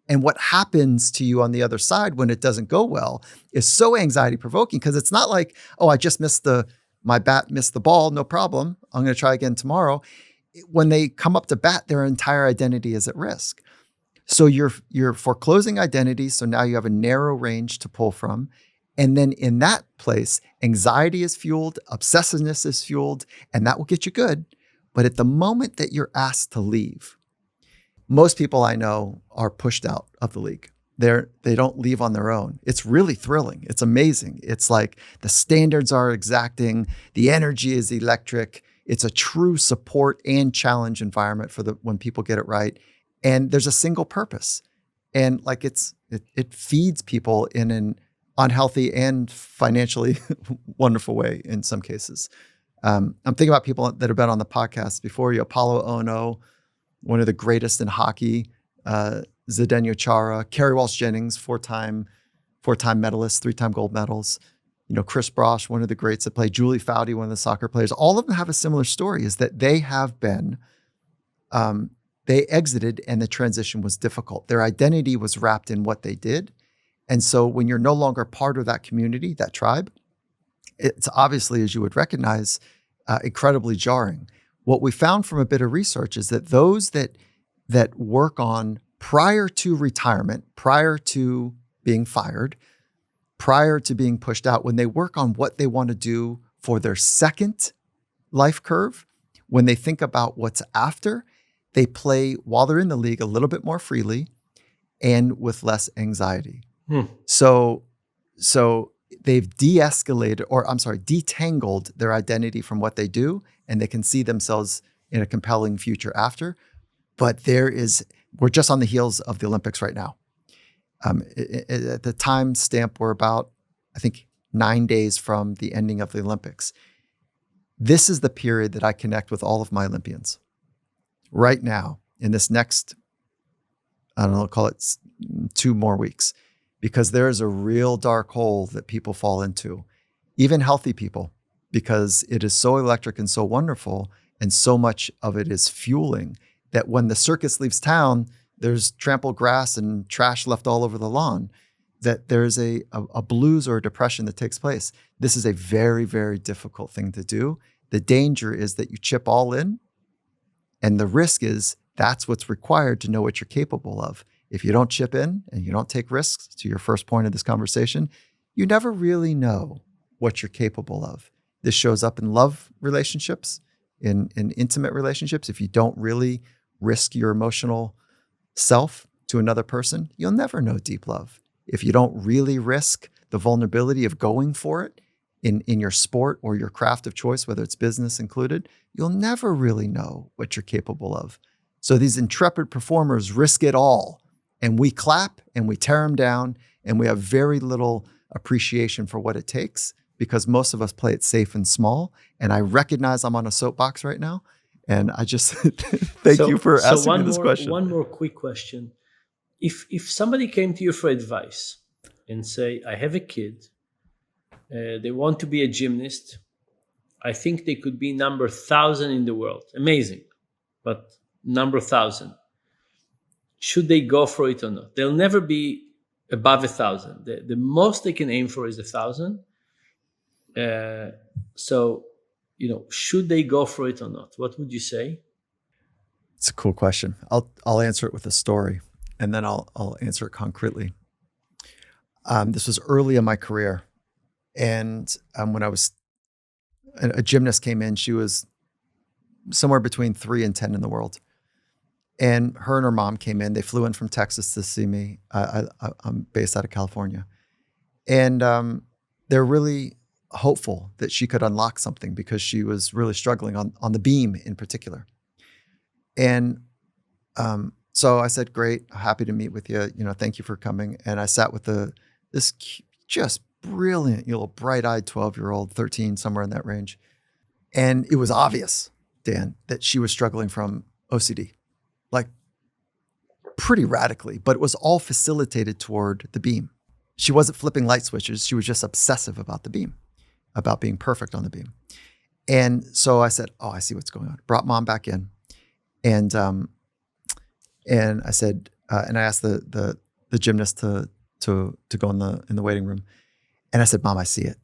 And what happens to you on the other side when it doesn't go well is so anxiety provoking, because it's not like, oh, I just my bat missed the ball. No problem. I'm going to try again tomorrow. When they come up to bat, their entire identity is at risk. So you're foreclosing identity. So now you have a narrow range to pull from. And then in that place, anxiety is fueled, obsessiveness is fueled, and that will get you good. But at the moment that you're asked to leave, most people I know are pushed out of the league. They don't leave on their own. It's really thrilling. It's amazing. It's like the standards are exacting. The energy is electric. It's a true support and challenge environment for when people get it right. And there's a single purpose. And like it feeds people in an unhealthy and financially wonderful way in some cases. I'm thinking about people that have been on the podcast before you. Apollo Ono, one of the greatest in hockey, Zdeno Chara, Kerry Walsh-Jennings, four-time medalist, 3-time gold medals. Chris Brosh, one of the greats that played, Julie Foudy, one of the soccer players. All of them have a similar story, is that they have been, they exited and the transition was difficult. Their identity was wrapped in what they did. And so when you're no longer part of that community, that tribe, it's obviously, as you would recognize, incredibly jarring. What we found from a bit of research is that those that work on prior to retirement, prior to being fired, prior to being pushed out, when they work on what they want to do for their second life curve, when they think about what's after, they play while they're in the league a little bit more freely and with less anxiety. So they've detangled their identity from what they do, and they can see themselves in a compelling future after. But we're just on the heels of the Olympics right now. At the time stamp, we're about, I think, 9 days from the ending of the Olympics. This is the period that I connect with all of my Olympians. Right now, in this next, I don't know, call it 2 more weeks, because there is a real dark hole that people fall into, even healthy people, because it is so electric and so wonderful, and so much of it is fueling that when the circus leaves town, there's trampled grass and trash left all over the lawn, that there's a blues or a depression that takes place. This is a very, very difficult thing to do. The danger is that you chip all in, and the risk is that's what's required to know what you're capable of. If you don't chip in and you don't take risks, to your first point of this conversation, you never really know what you're capable of. This shows up in love relationships, in intimate relationships. If you don't really risk your emotional self to another person, you'll never know deep love. If you don't really risk the vulnerability of going for it in your sport or your craft of choice, whether it's business included, you'll never really know what you're capable of. So these intrepid performers risk it all. And we clap and we tear them down, and we have very little appreciation for what it takes, because most of us play it safe and small. And I recognize I'm on a soapbox right now. And I just thank you for asking me this question. One more quick question. If somebody came to you for advice and say, I have a kid, they want to be a gymnast, I think they could be number 1,000 in the world. Amazing, but number 1,000. Should they go for it or not? They'll never be above 1,000. The most they can aim for is 1,000. So should they go for it or not? What would you say? It's a cool question. I'll answer it with a story, and then I'll answer it concretely. This was early in my career, and when I was a gymnast came in, she was somewhere between 3 and 10 in the world, and her mom came in. They flew in from Texas to see me. I'm based out of California, and they're really hopeful that she could unlock something because she was really struggling on the beam in particular. And so I said, great, happy to meet with you. Thank you for coming. And I sat with this just brilliant, bright-eyed 12-year-old, 13, somewhere in that range. And it was obvious, Dan, that she was struggling from OCD, like pretty radically, but it was all facilitated toward the beam. She wasn't flipping light switches. She was just obsessive about the beam, about being perfect on the beam. And so I said, oh, I see what's going on. Brought mom back in. And I said, and I asked the gymnast to go in the waiting room, and I said, Mom, I see it.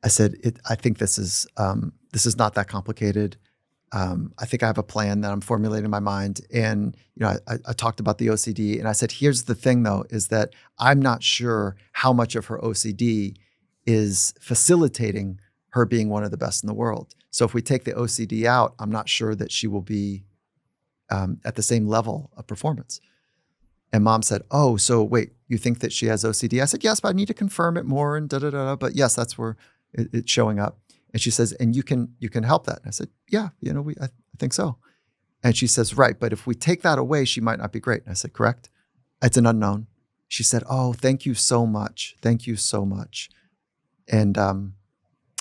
I said, I think this is not that complicated. I think I have a plan that I'm formulating in my mind. And I talked about the OCD, and I said, here's the thing though, is that I'm not sure how much of her OCD is facilitating her being one of the best in the world. So if we take the OCD out, I'm not sure that she will be at the same level of performance. And Mom said, oh, so wait, you think that she has OCD? I said, yes, but I need to confirm it more and da-da-da. But yes, that's where it's showing up. And she says, and you can help that. And I said, yeah, I think so. And she says, right, but if we take that away, she might not be great. And I said, correct. It's an unknown. She said, oh, thank you so much. Thank you so much. And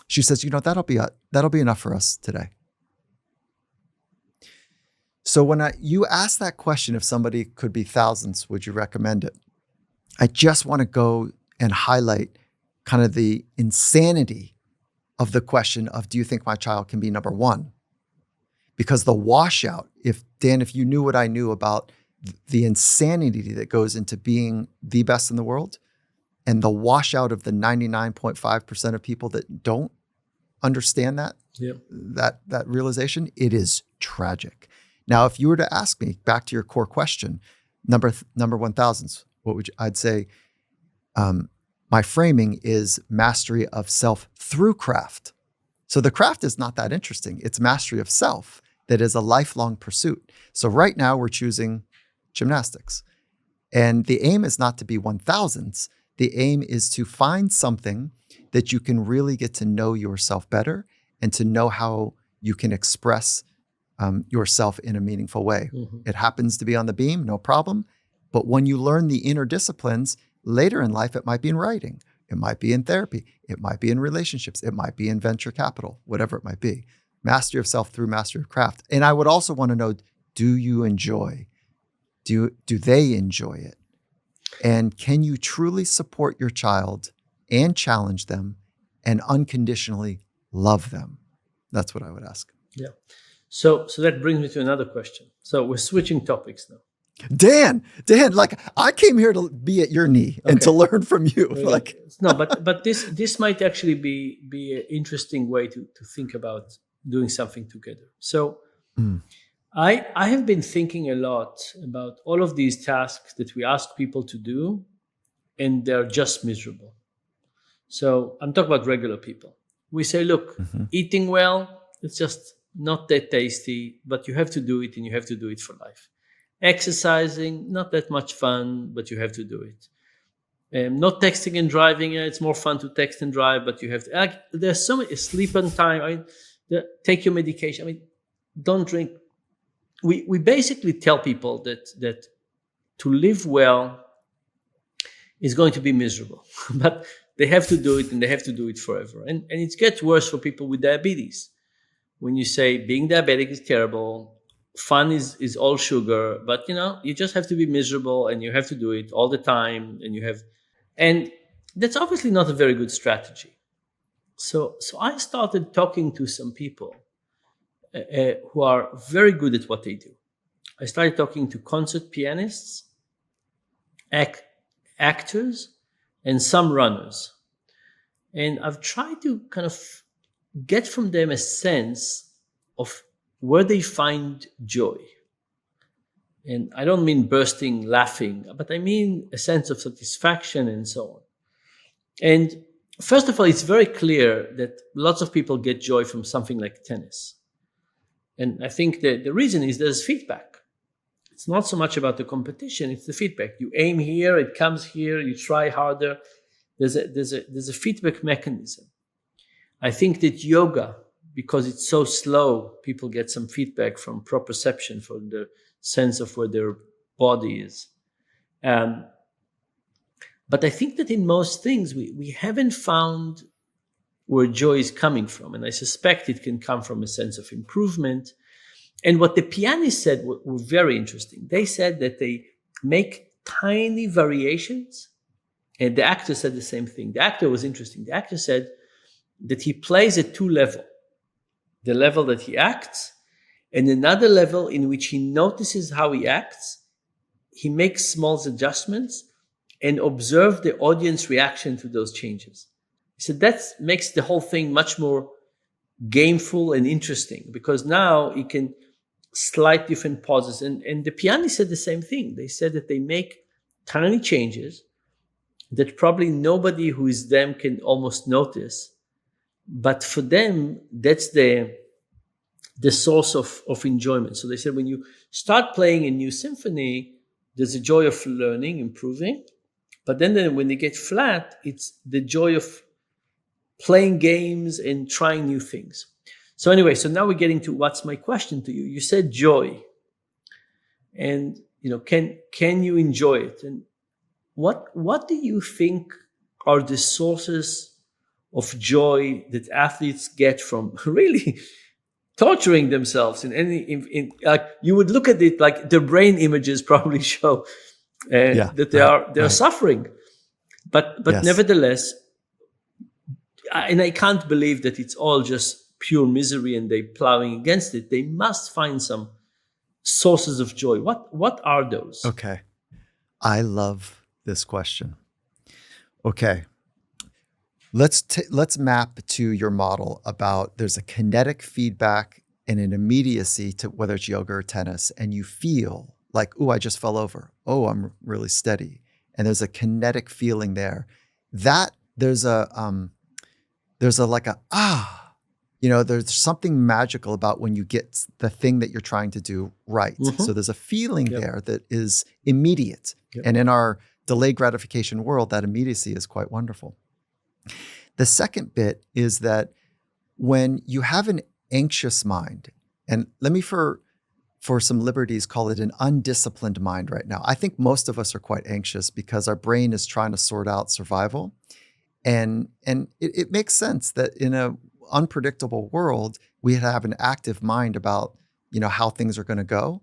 she says, that'll be enough for us today. So when you ask that question, if somebody could be thousands, would you recommend it? I just want to go and highlight kind of the insanity of the question of, do you think my child can be number one? Because the washout, if you knew what I knew about the insanity that goes into being the best in the world, and the washout of the 99.5% of people that don't understand that, that realization, it is tragic. Now, if you were to ask me, back to your core question, number 1000s, I'd say my framing is mastery of self through craft. So the craft is not that interesting. It's mastery of self that is a lifelong pursuit. So right now we're choosing gymnastics. And the aim is not to be 1000s. The aim is to find something that you can really get to know yourself better and to know how you can express yourself in a meaningful way. Mm-hmm. It happens to be on the beam, no problem. But when you learn the inner disciplines later in life, it might be in writing, it might be in therapy, it might be in relationships, it might be in venture capital, whatever it might be. Mastery of self through mastery of craft. And I would also want to know, do you enjoy? Do they enjoy it? And can you truly support your child and challenge them and unconditionally love them? That's what I would ask. Yeah. So that brings me to another question. So we're switching topics now. Dan, like I came here to be at your knee and to learn from you. Like no, but this might actually be an interesting way to think about doing something together. So I have been thinking a lot about all of these tasks that we ask people to do, and they're just miserable. So I'm talking about regular people. We say, look, eating well, it's just not that tasty, but you have to do it, and you have to do it for life. Exercising, not that much fun, but you have to do it. Not texting and driving, it's more fun to text and drive, but you have to. There's so many, sleep on time. Take your medication. Don't drink. We basically tell people that to live well is going to be miserable, but they have to do it, and they have to do it forever. And it gets worse for people with diabetes. When you say being diabetic is terrible, fun is all sugar, but you just have to be miserable, and you have to do it all the time, and that's obviously not a very good strategy. So I started talking to some people who are very good at what they do. I started talking to concert pianists, actors, and some runners. And I've tried to kind of get from them a sense of where they find joy. And I don't mean bursting laughing, but I mean a sense of satisfaction and so on. And first of all, it's very clear that lots of people get joy from something like tennis. And I think that the reason is there's feedback. It's not so much about the competition, it's the feedback. You aim here, it comes here, you try harder. There's a feedback mechanism. I think that yoga, because it's so slow, people get some feedback from proprioception, for the sense of where their body is. But I think that in most things, we haven't found where joy is coming from. And I suspect it can come from a sense of improvement. And what the pianists said were very interesting. They said that they make tiny variations. And the actor said the same thing. The actor was interesting. The actor said that he plays at two levels. The level that he acts, and another level in which he notices how he acts. He makes small adjustments and observe the audience reaction to those changes. So that makes the whole thing much more gameful and interesting, because now he can slide different pauses. And the pianist said the same thing. They said that they make tiny changes that probably nobody who is them can almost notice. But for them, that's the source of enjoyment. So they said when you start playing a new symphony, there's a joy of learning, improving. But then when they get flat, it's the joy of playing games and trying new things. So anyway, so now we're getting to what's my question to you. You said joy. And, can you enjoy it? And what do you think are the sources of joy that athletes get from really torturing themselves in like, you would look at it like the brain images probably show that they are suffering, but yes. Nevertheless, and I can't believe that it's all just pure misery and they plowing against it. They must find some sources of joy. What are those? Okay, I love this question. Okay, let's map to your model about there's a kinetic feedback and an immediacy to whether it's yoga or tennis, and you feel like, oh, I just fell over. Oh, I'm really steady. And there's a kinetic feeling there. That there's a like a, there's something magical about when you get the thing that you're trying to do right. Mm-hmm. So there's a feeling there that is immediate. Yep. And in our delayed gratification world, that immediacy is quite wonderful. The second bit is that when you have an anxious mind, and let me for some liberties call it an undisciplined mind right now. I think most of us are quite anxious because our brain is trying to sort out survival. And it makes sense that in an unpredictable world, we have an active mind about, how things are going to go.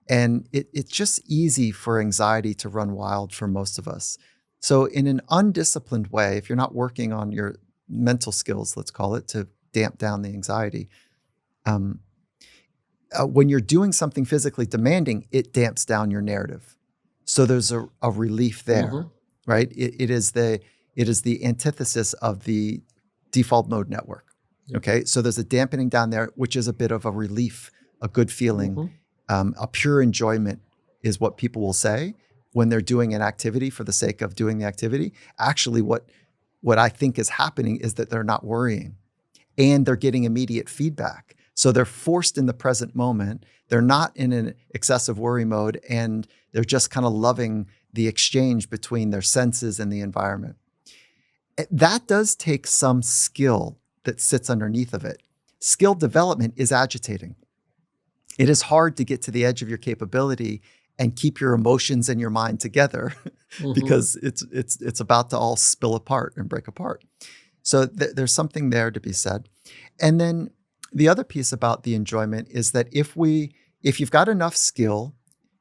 And it's just easy for anxiety to run wild for most of us. So in an undisciplined way, if you're not working on your mental skills, let's call it, to damp down the anxiety, when you're doing something physically demanding, it damps down your narrative. So there's a relief there, mm-hmm. right? It is the antithesis of the default mode network. Yep. Okay, so there's a dampening down there, which is a bit of a relief, a good feeling, mm-hmm. A pure enjoyment is what people will say when they're doing an activity for the sake of doing the activity. Actually, what I think is happening is that they're not worrying and they're getting immediate feedback. So they're forced in the present moment. They're not in an excessive worry mode, and they're just kind of loving the exchange between their senses and the environment. That does take some skill that sits underneath of it. Skill development is agitating. It is hard to get to the edge of your capability and keep your emotions and your mind together mm-hmm. because it's about to all spill apart and break apart. So there's something there to be said. And then the other piece about the enjoyment is that if you've got enough skill,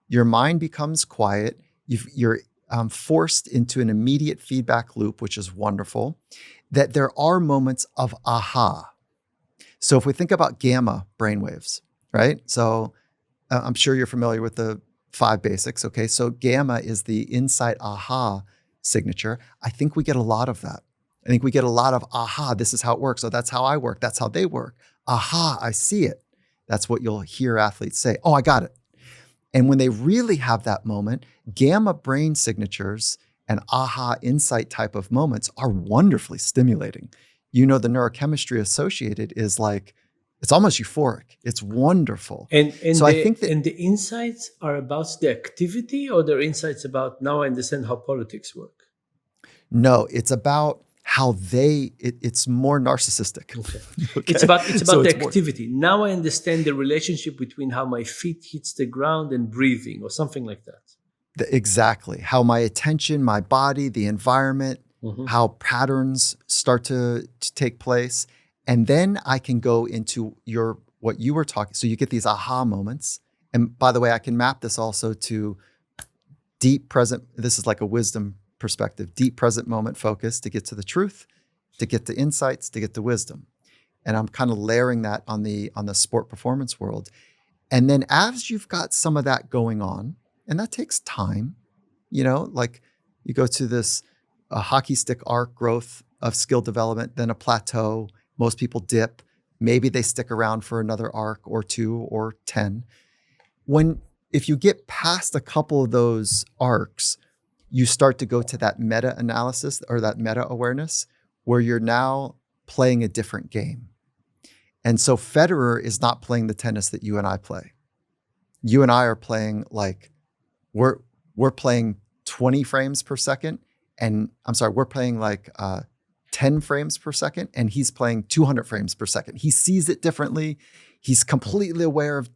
your mind becomes quiet, you're forced into an immediate feedback loop, which is wonderful, that there are moments of aha. So if we think about gamma brainwaves, right? So I'm sure you're familiar with the 5 basics. Okay, so gamma is the insight aha signature. I think we get a lot of that. I think we get a lot of, aha, this is how it works. So that's how I work. That's how they work. Aha, I see it. That's what you'll hear athletes say. Oh, I got it. And when they really have that moment, gamma brain signatures and aha insight type of moments are wonderfully stimulating. The neurochemistry associated is like, it's almost euphoric. It's wonderful. And So I think that the insights are about the activity, or they're insights about, now I understand how politics work. no, it's about how it's more narcissistic. Okay. Okay? It's about So the it's more, activity. Now I understand the relationship between how my feet hits the ground and breathing, or something like that. exactly how my attention, my body, the environment, how patterns start to take place. And then I can go into what you were talking. So you get these aha moments. And by the way, I can map this also to deep present. This is like a wisdom perspective, deep present moment focus to get to the truth, to get to insights, to get to wisdom. And I'm kind of layering that on the sport performance world. And then as you've got some of that going on, and that takes time, like you go to this a hockey stick arc growth of skill development, then a plateau. Most people dip. Maybe they stick around for another arc or 2 or 10. If you get past a couple of those arcs, you start to go to that meta-analysis or that meta-awareness where you're now playing a different game. And so Federer is not playing the tennis that you and I play. You and I are playing like, we're playing 20 frames per second. And I'm sorry, we're playing like 10 frames per second, and he's playing 200 frames per second. He sees it differently. He's completely aware of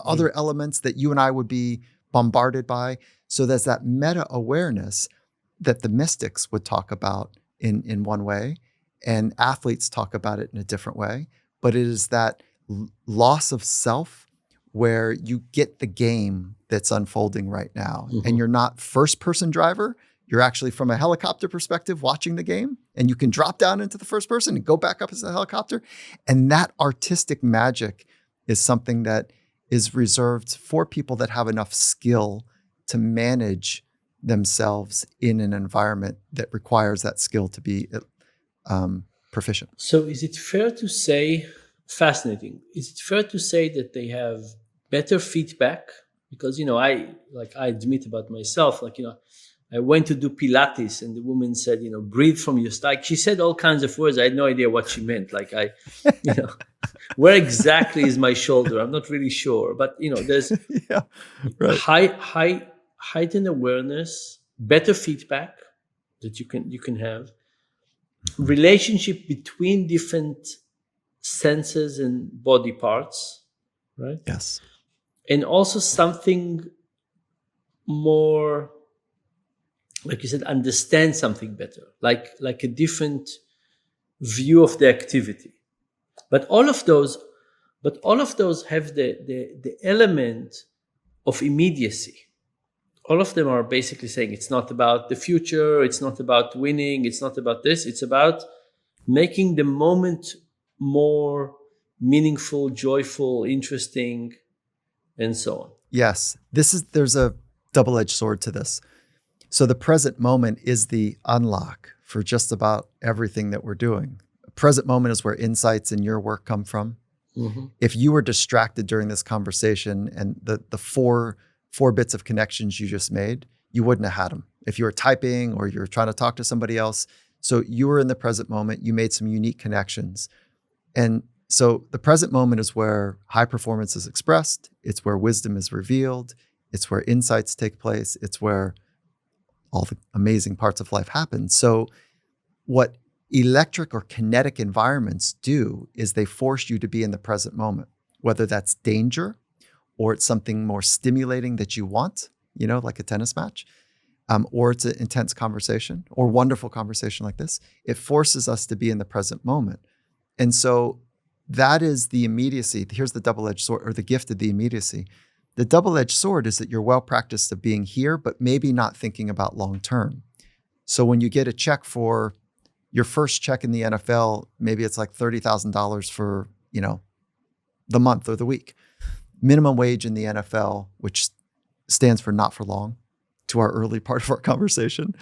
other elements that you and I would be bombarded by. So there's that meta-awareness that the mystics would talk about in one way, and athletes talk about it in a different way. But it is that loss of self where you get the game that's unfolding right now. And you're not first-person driver. You're actually from a helicopter perspective watching the game, and you can drop down into the first person and go back up as a helicopter. And that artistic magic is something that is reserved for people that have enough skill to manage themselves in an environment that requires that skill to be proficient. So is it fair to say, fascinating, is it fair to say that they have better feedback? Because, I admit about myself, I went to do Pilates, and the woman said, breathe from your stomach. She said all kinds of words. I had no idea what she meant. Where exactly is my shoulder? I'm not really sure. But, there's Yeah, right. heightened awareness, better feedback that you can have, relationship between different senses and body parts, right? Yes. And also something more, like you said, understand something better, like a different view of the activity. But all of those have the element of immediacy. All of them are basically saying it's not about the future, it's not about winning, it's not about this, it's about making the moment more meaningful, joyful, interesting, and so on. Yes. There's a double-edged sword to this. So the present moment is the unlock for just about everything that we're doing. Present moment is where insights in your work come from. If you were distracted during this conversation and the four bits of connections you just made, you wouldn't have had them. If you were typing or you're trying to talk to somebody else, so you were in the present moment, you made some unique connections. And so the present moment is where high performance is expressed. It's where wisdom is revealed. It's where insights take place. It's where all the amazing parts of life happen. So what electric or kinetic environments do is they force you to be in the present moment, whether that's danger or it's something more stimulating that you want, like a tennis match, or it's an intense conversation or wonderful conversation like this. It forces us to be in the present moment. And so that is the immediacy. Here's the double-edged sword, or the gift of the immediacy. The double-edged sword is that you're well practiced of being here, but maybe not thinking about long-term. So when you get a check for your first check in the NFL, maybe it's like $30,000 for, the month or the week. Minimum wage in the NFL, which stands for not for long, to our early part of our conversation.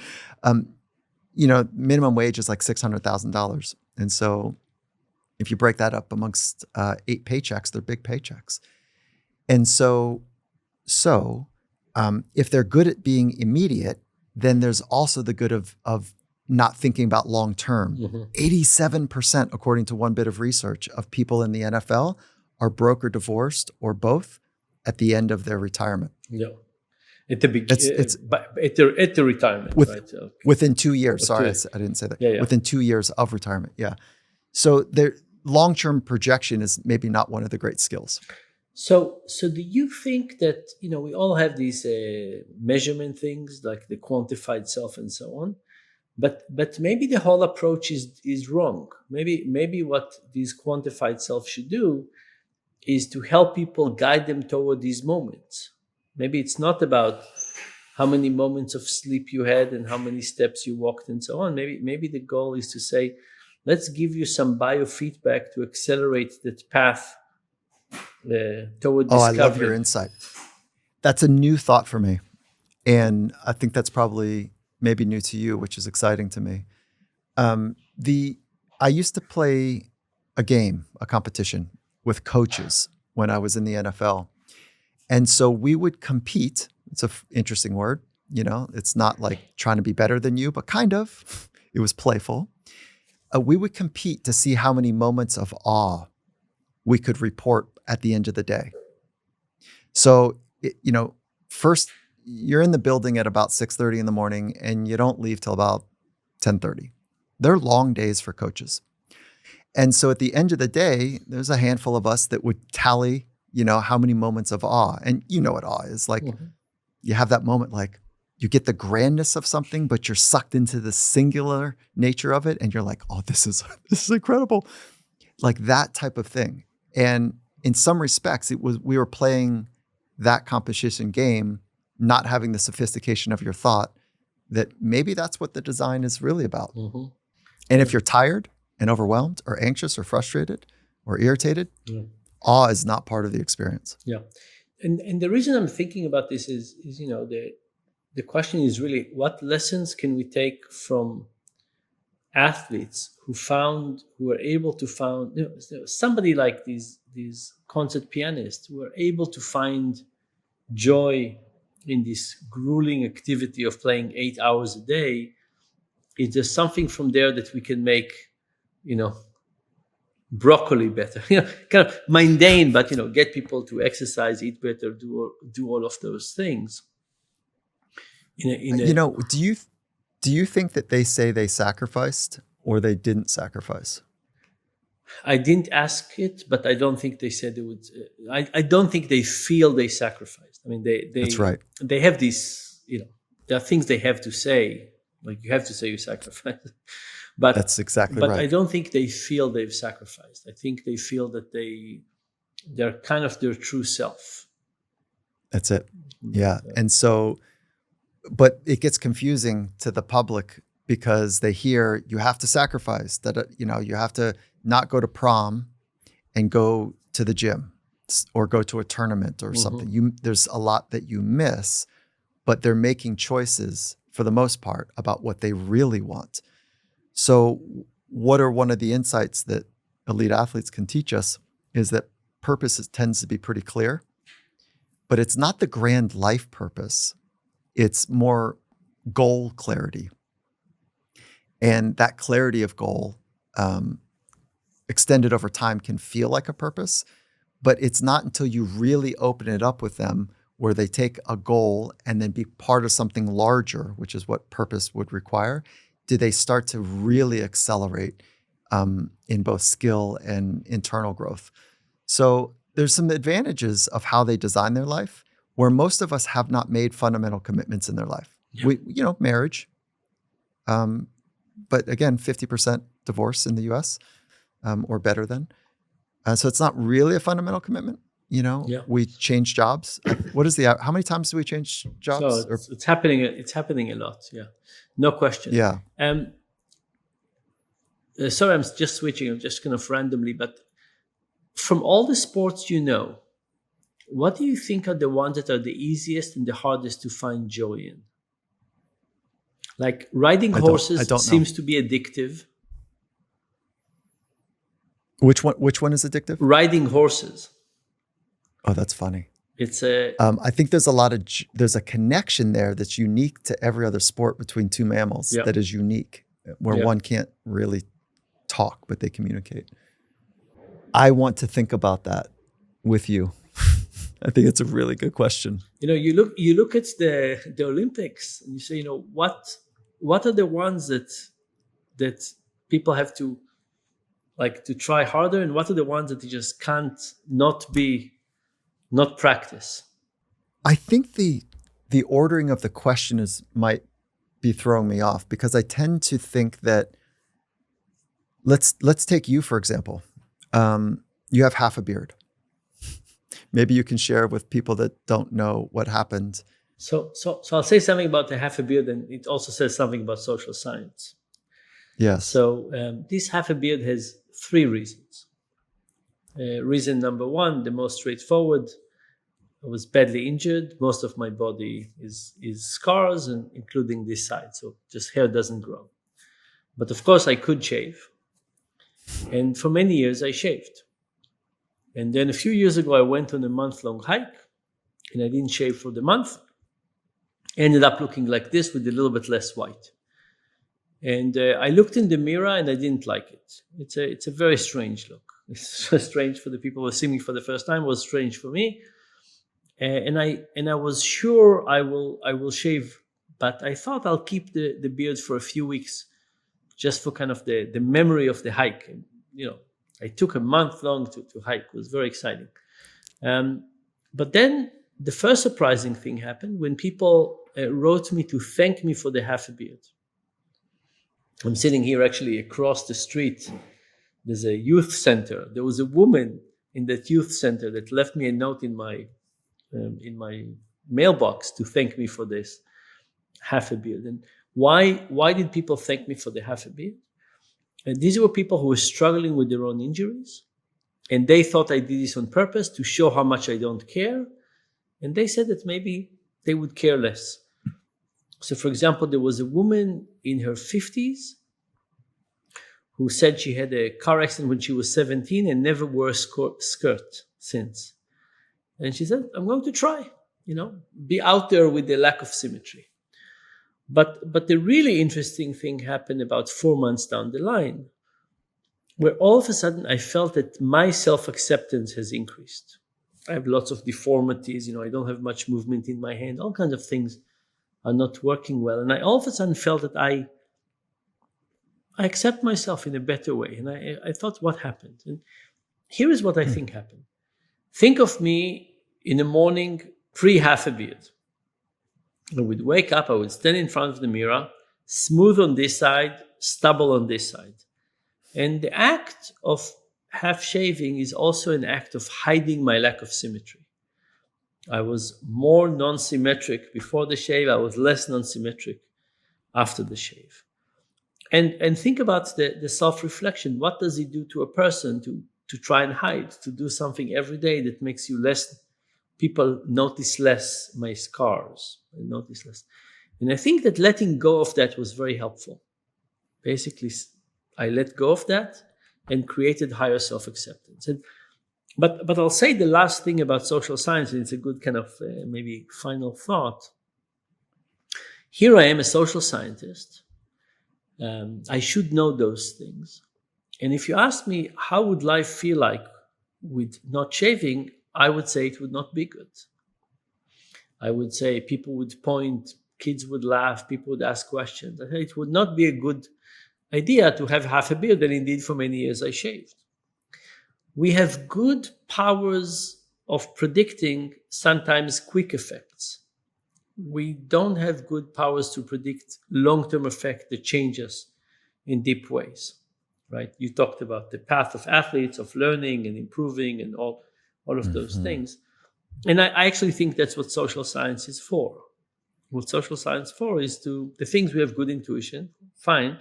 minimum wage is like $600,000. And so if you break that up amongst 8 paychecks, they're big paychecks. And so if they're good at being immediate, then there's also the good of not thinking about long term. 87%, according to one bit of research, of people in the NFL are broke or divorced or both at the end of their retirement. Yeah. At the beginning, at the retirement, right? Okay. Within 2 years. Sorry, I didn't say that. Yeah. Within 2 years of retirement. Yeah. So their long-term projection is maybe not one of the great skills. So do you think that, we all have these measurement things like the quantified self and so on, but maybe the whole approach is wrong. Maybe what these quantified self should do is to help people guide them toward these moments. Maybe it's not about how many moments of sleep you had and how many steps you walked and so on. Maybe the goal is to say, let's give you some biofeedback to accelerate that path toward discovery. I love your insight. That's a new thought for me. And I think that's probably maybe new to you, which is exciting to me. I used to play a competition with coaches when I was in the NFL. And so we would compete. It's an interesting word. It's not like trying to be better than you, but kind of. It was playful. We would compete to see how many moments of awe we could report at the end of the day. So, first you're in the building at about 6:30 in the morning and you don't leave till about 10:30. They're long days for coaches. And so at the end of the day, there's a handful of us that would tally, how many moments of awe. And you know what awe is. Like you have that moment, like you get the grandness of something, but you're sucked into the singular nature of it. And you're like, oh, this is incredible. Like that type of thing. And in some respects, we were playing that competition game, not having the sophistication of your thought, that maybe that's what the design is really about. And if you're tired and overwhelmed or anxious or frustrated or irritated, awe is not part of the experience. Yeah. And the reason I'm thinking about this is the question is really, what lessons can we take from athletes who were able to found somebody like these concert pianists who were able to find joy in this grueling activity of playing 8 hours a day? Is there something from there that we can make, broccoli better? Kind of mundane, but get people to exercise, eat better, do all of those things. Do you think that they say they sacrificed or they didn't sacrifice? I didn't ask it, but I don't think they said they would. I don't think they feel they sacrificed. I mean, That's right. They have these, there are things they have to say, like you have to say you sacrificed. But that's exactly right. But I don't think they feel they've sacrificed. I think they feel that they're kind of their true self. That's it. Yeah. And so, but it gets confusing to the public because they hear you have to sacrifice, that you have to not go to prom and go to the gym or go to a tournament or something. There's a lot that you miss, but they're making choices for the most part about what they really want. So what are one of the insights that elite athletes can teach us is that purpose tends to be pretty clear, but it's not the grand life purpose. It's more goal clarity. And that clarity of goal extended over time can feel like a purpose, but it's not until you really open it up with them where they take a goal and then be part of something larger, which is what purpose would require, do they start to really accelerate in both skill and internal growth. So there's some advantages of how they design their life where most of us have not made fundamental commitments in their life. Yeah. Marriage. But again, 50% divorce in the US or better than. So it's not really a fundamental commitment. We change jobs. How many times do we change jobs? So it's happening. It's happening a lot. Yeah, no question. Yeah. Sorry, I'm just switching. I'm just kind of randomly, but from all the sports what do you think are the ones that are the easiest and the hardest to find joy in? Like riding I horses don't know. seems to be addictive. Which one is addictive? Riding horses. Oh, that's funny. It's a I think there's a connection there that's unique to every other sport between two mammals Yeah. that is unique, where Yeah. one can't really talk, but they communicate. I want to think about that with you. I think it's a really good question. you look at the Olympics and you say, what are the ones that people have to try harder, and what are the ones that you just can't not practice? I think the ordering of the question might be throwing me off, because I tend to think that let's take you, for example. You have half a beard. Maybe you can share with people that don't know what happened. So I'll say something about the half a beard, and it also says something about social science. Yes. So this half a beard has 3 reasons. Reason number 1, the most straightforward: I was badly injured. Most of my body is scars, and including this side, so just hair doesn't grow. But of course, I could shave, and for many years I shaved. And then a few years ago, I went on a month-long hike, and I didn't shave for the month. Ended up looking like this with a little bit less white. And I looked in the mirror, and I didn't like it. It's a very strange look. It's strange for the people who are seeing me for the first time. It was strange for me. And I was sure I will shave, but I thought I'll keep the beard for a few weeks, just for kind of the memory of the hike. And, I took a month long to hike. It was very exciting. But then the first surprising thing happened when people wrote me to thank me for the half a beard. I'm sitting here actually across the street. There's a youth center. There was a woman in that youth center that left me a note in my mailbox to thank me for this half a beard. And why did people thank me for the half a beard? And these were people who were struggling with their own injuries, and they thought I did this on purpose to show how much I don't care. And they said that maybe they would care less. So, for example, there was a woman in her 50s who said she had a car accident when she was 17 and never wore a skirt since. And she said, I'm going to try, be out there with the lack of symmetry. But the really interesting thing happened about 4 months down the line, where all of a sudden I felt that my self-acceptance has increased. I have lots of deformities, I don't have much movement in my hand, all kinds of things are not working well. And I all of a sudden felt that I accept myself in a better way. And I thought, what happened? And here is what I think happened. Think of me in the morning, pre-half a beard. I would wake up, I would stand in front of the mirror, smooth on this side, stubble on this side. And the act of half shaving is also an act of hiding my lack of symmetry. I was more non-symmetric before the shave. I was less non-symmetric after the shave. And think about the self-reflection. What does it do to a person to try and hide, to do something every day that makes you less? People notice less my scars. I notice less. And I think that letting go of that was very helpful. Basically, I let go of that and created higher self-acceptance. But I'll say the last thing about social science, and it's a good kind of maybe final thought. Here I am, a social scientist. I should know those things. And if you ask me, how would life feel like with not shaving, I would say it would not be good. I would say people would point, kids would laugh, people would ask questions. I say it would not be a good idea to have half a beard, and indeed for many years I shaved. We have good powers of predicting sometimes quick effects. We don't have good powers to predict long-term effect that changes in deep ways, right? You talked about the path of athletes, of learning and improving and all of those things. And I actually think that's what social science is for. What social science for is the things we have good intuition, fine.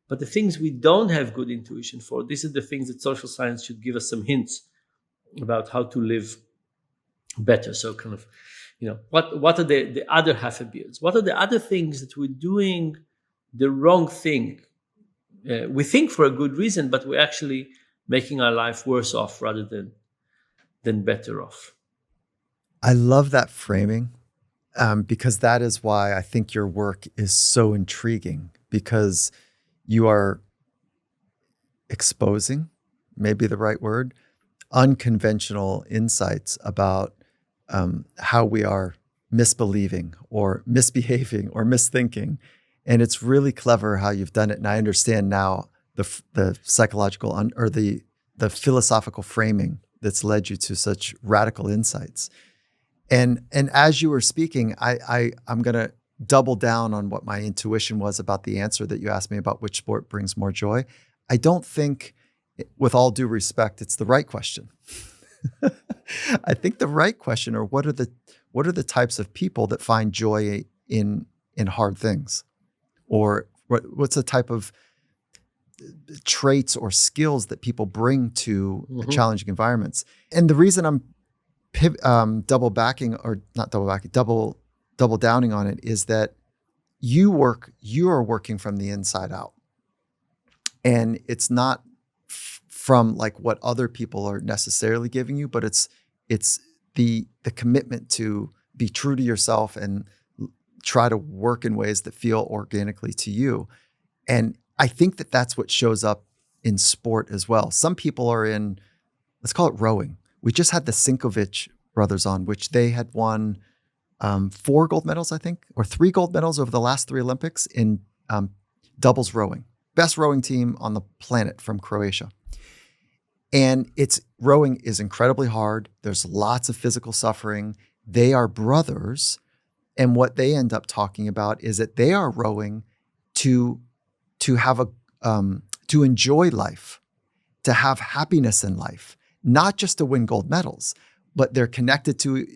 But the things we don't have good intuition for, these are the things that social science should give us some hints about how to live better. So kind of, what are the other half a beards? What are the other things that we're doing the wrong thing. We think for a good reason, but we're actually making our life worse off rather than better off. I love that framing because that is why I think your work is so intriguing, because you are exposing, maybe the right word, unconventional insights about how we are misbelieving or misbehaving or misthinking. And it's really clever how you've done it. And I understand now the psychological or the philosophical framing that's led you to such radical insights. And as you were speaking, I'm going to double down on what my intuition was about the answer that you asked me about which sport brings more joy. I don't think, with all due respect, it's the right question. I think the right question are what are the types of people that find joy in hard things, or what's the type of traits or skills that people bring to challenging environments. And the reason I'm double downing on it is that you are working from the inside out, and it's not from like what other people are necessarily giving you, but it's the commitment to be true to yourself and try to work in ways that feel organically to you. And I think that that's what shows up in sport as well. Some people are in, let's call it rowing. We just had the Sinkovich brothers on, which they had won 4 gold medals, I think, or 3 gold medals over the last 3 Olympics in doubles rowing. Best rowing team on the planet from Croatia. And rowing is incredibly hard. There's lots of physical suffering. They are brothers. And what they end up talking about is that they are rowing to have to enjoy life, to have happiness in life, not just to win gold medals, but they're connected to,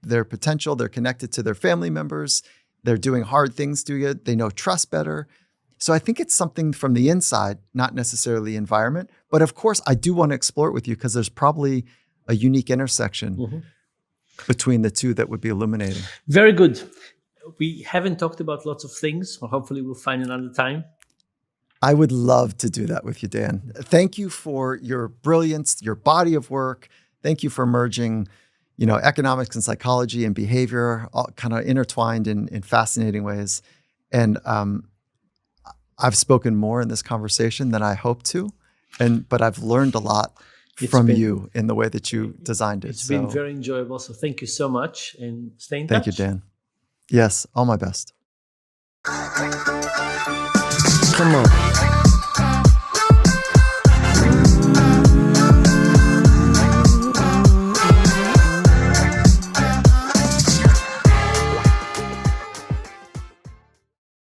their potential. They're connected to their family members. They're doing hard things to you. They know trust better. So I think it's something from the inside, not necessarily the environment. But of course, I do want to explore it with you because there's probably a unique intersection between the two that would be illuminating. Very good. We haven't talked about lots of things, or hopefully we'll find another time. I would love to do that with you, Dan. Thank you for your brilliance, your body of work. Thank you for merging, economics and psychology and behavior, all kind of intertwined in fascinating ways. And I've spoken more in this conversation than I hoped to, but I've learned a lot from you in the way that you designed it. It's been very enjoyable. So thank you so much, and stay in touch. Thank you, Dan. Yes, all my best. Come on.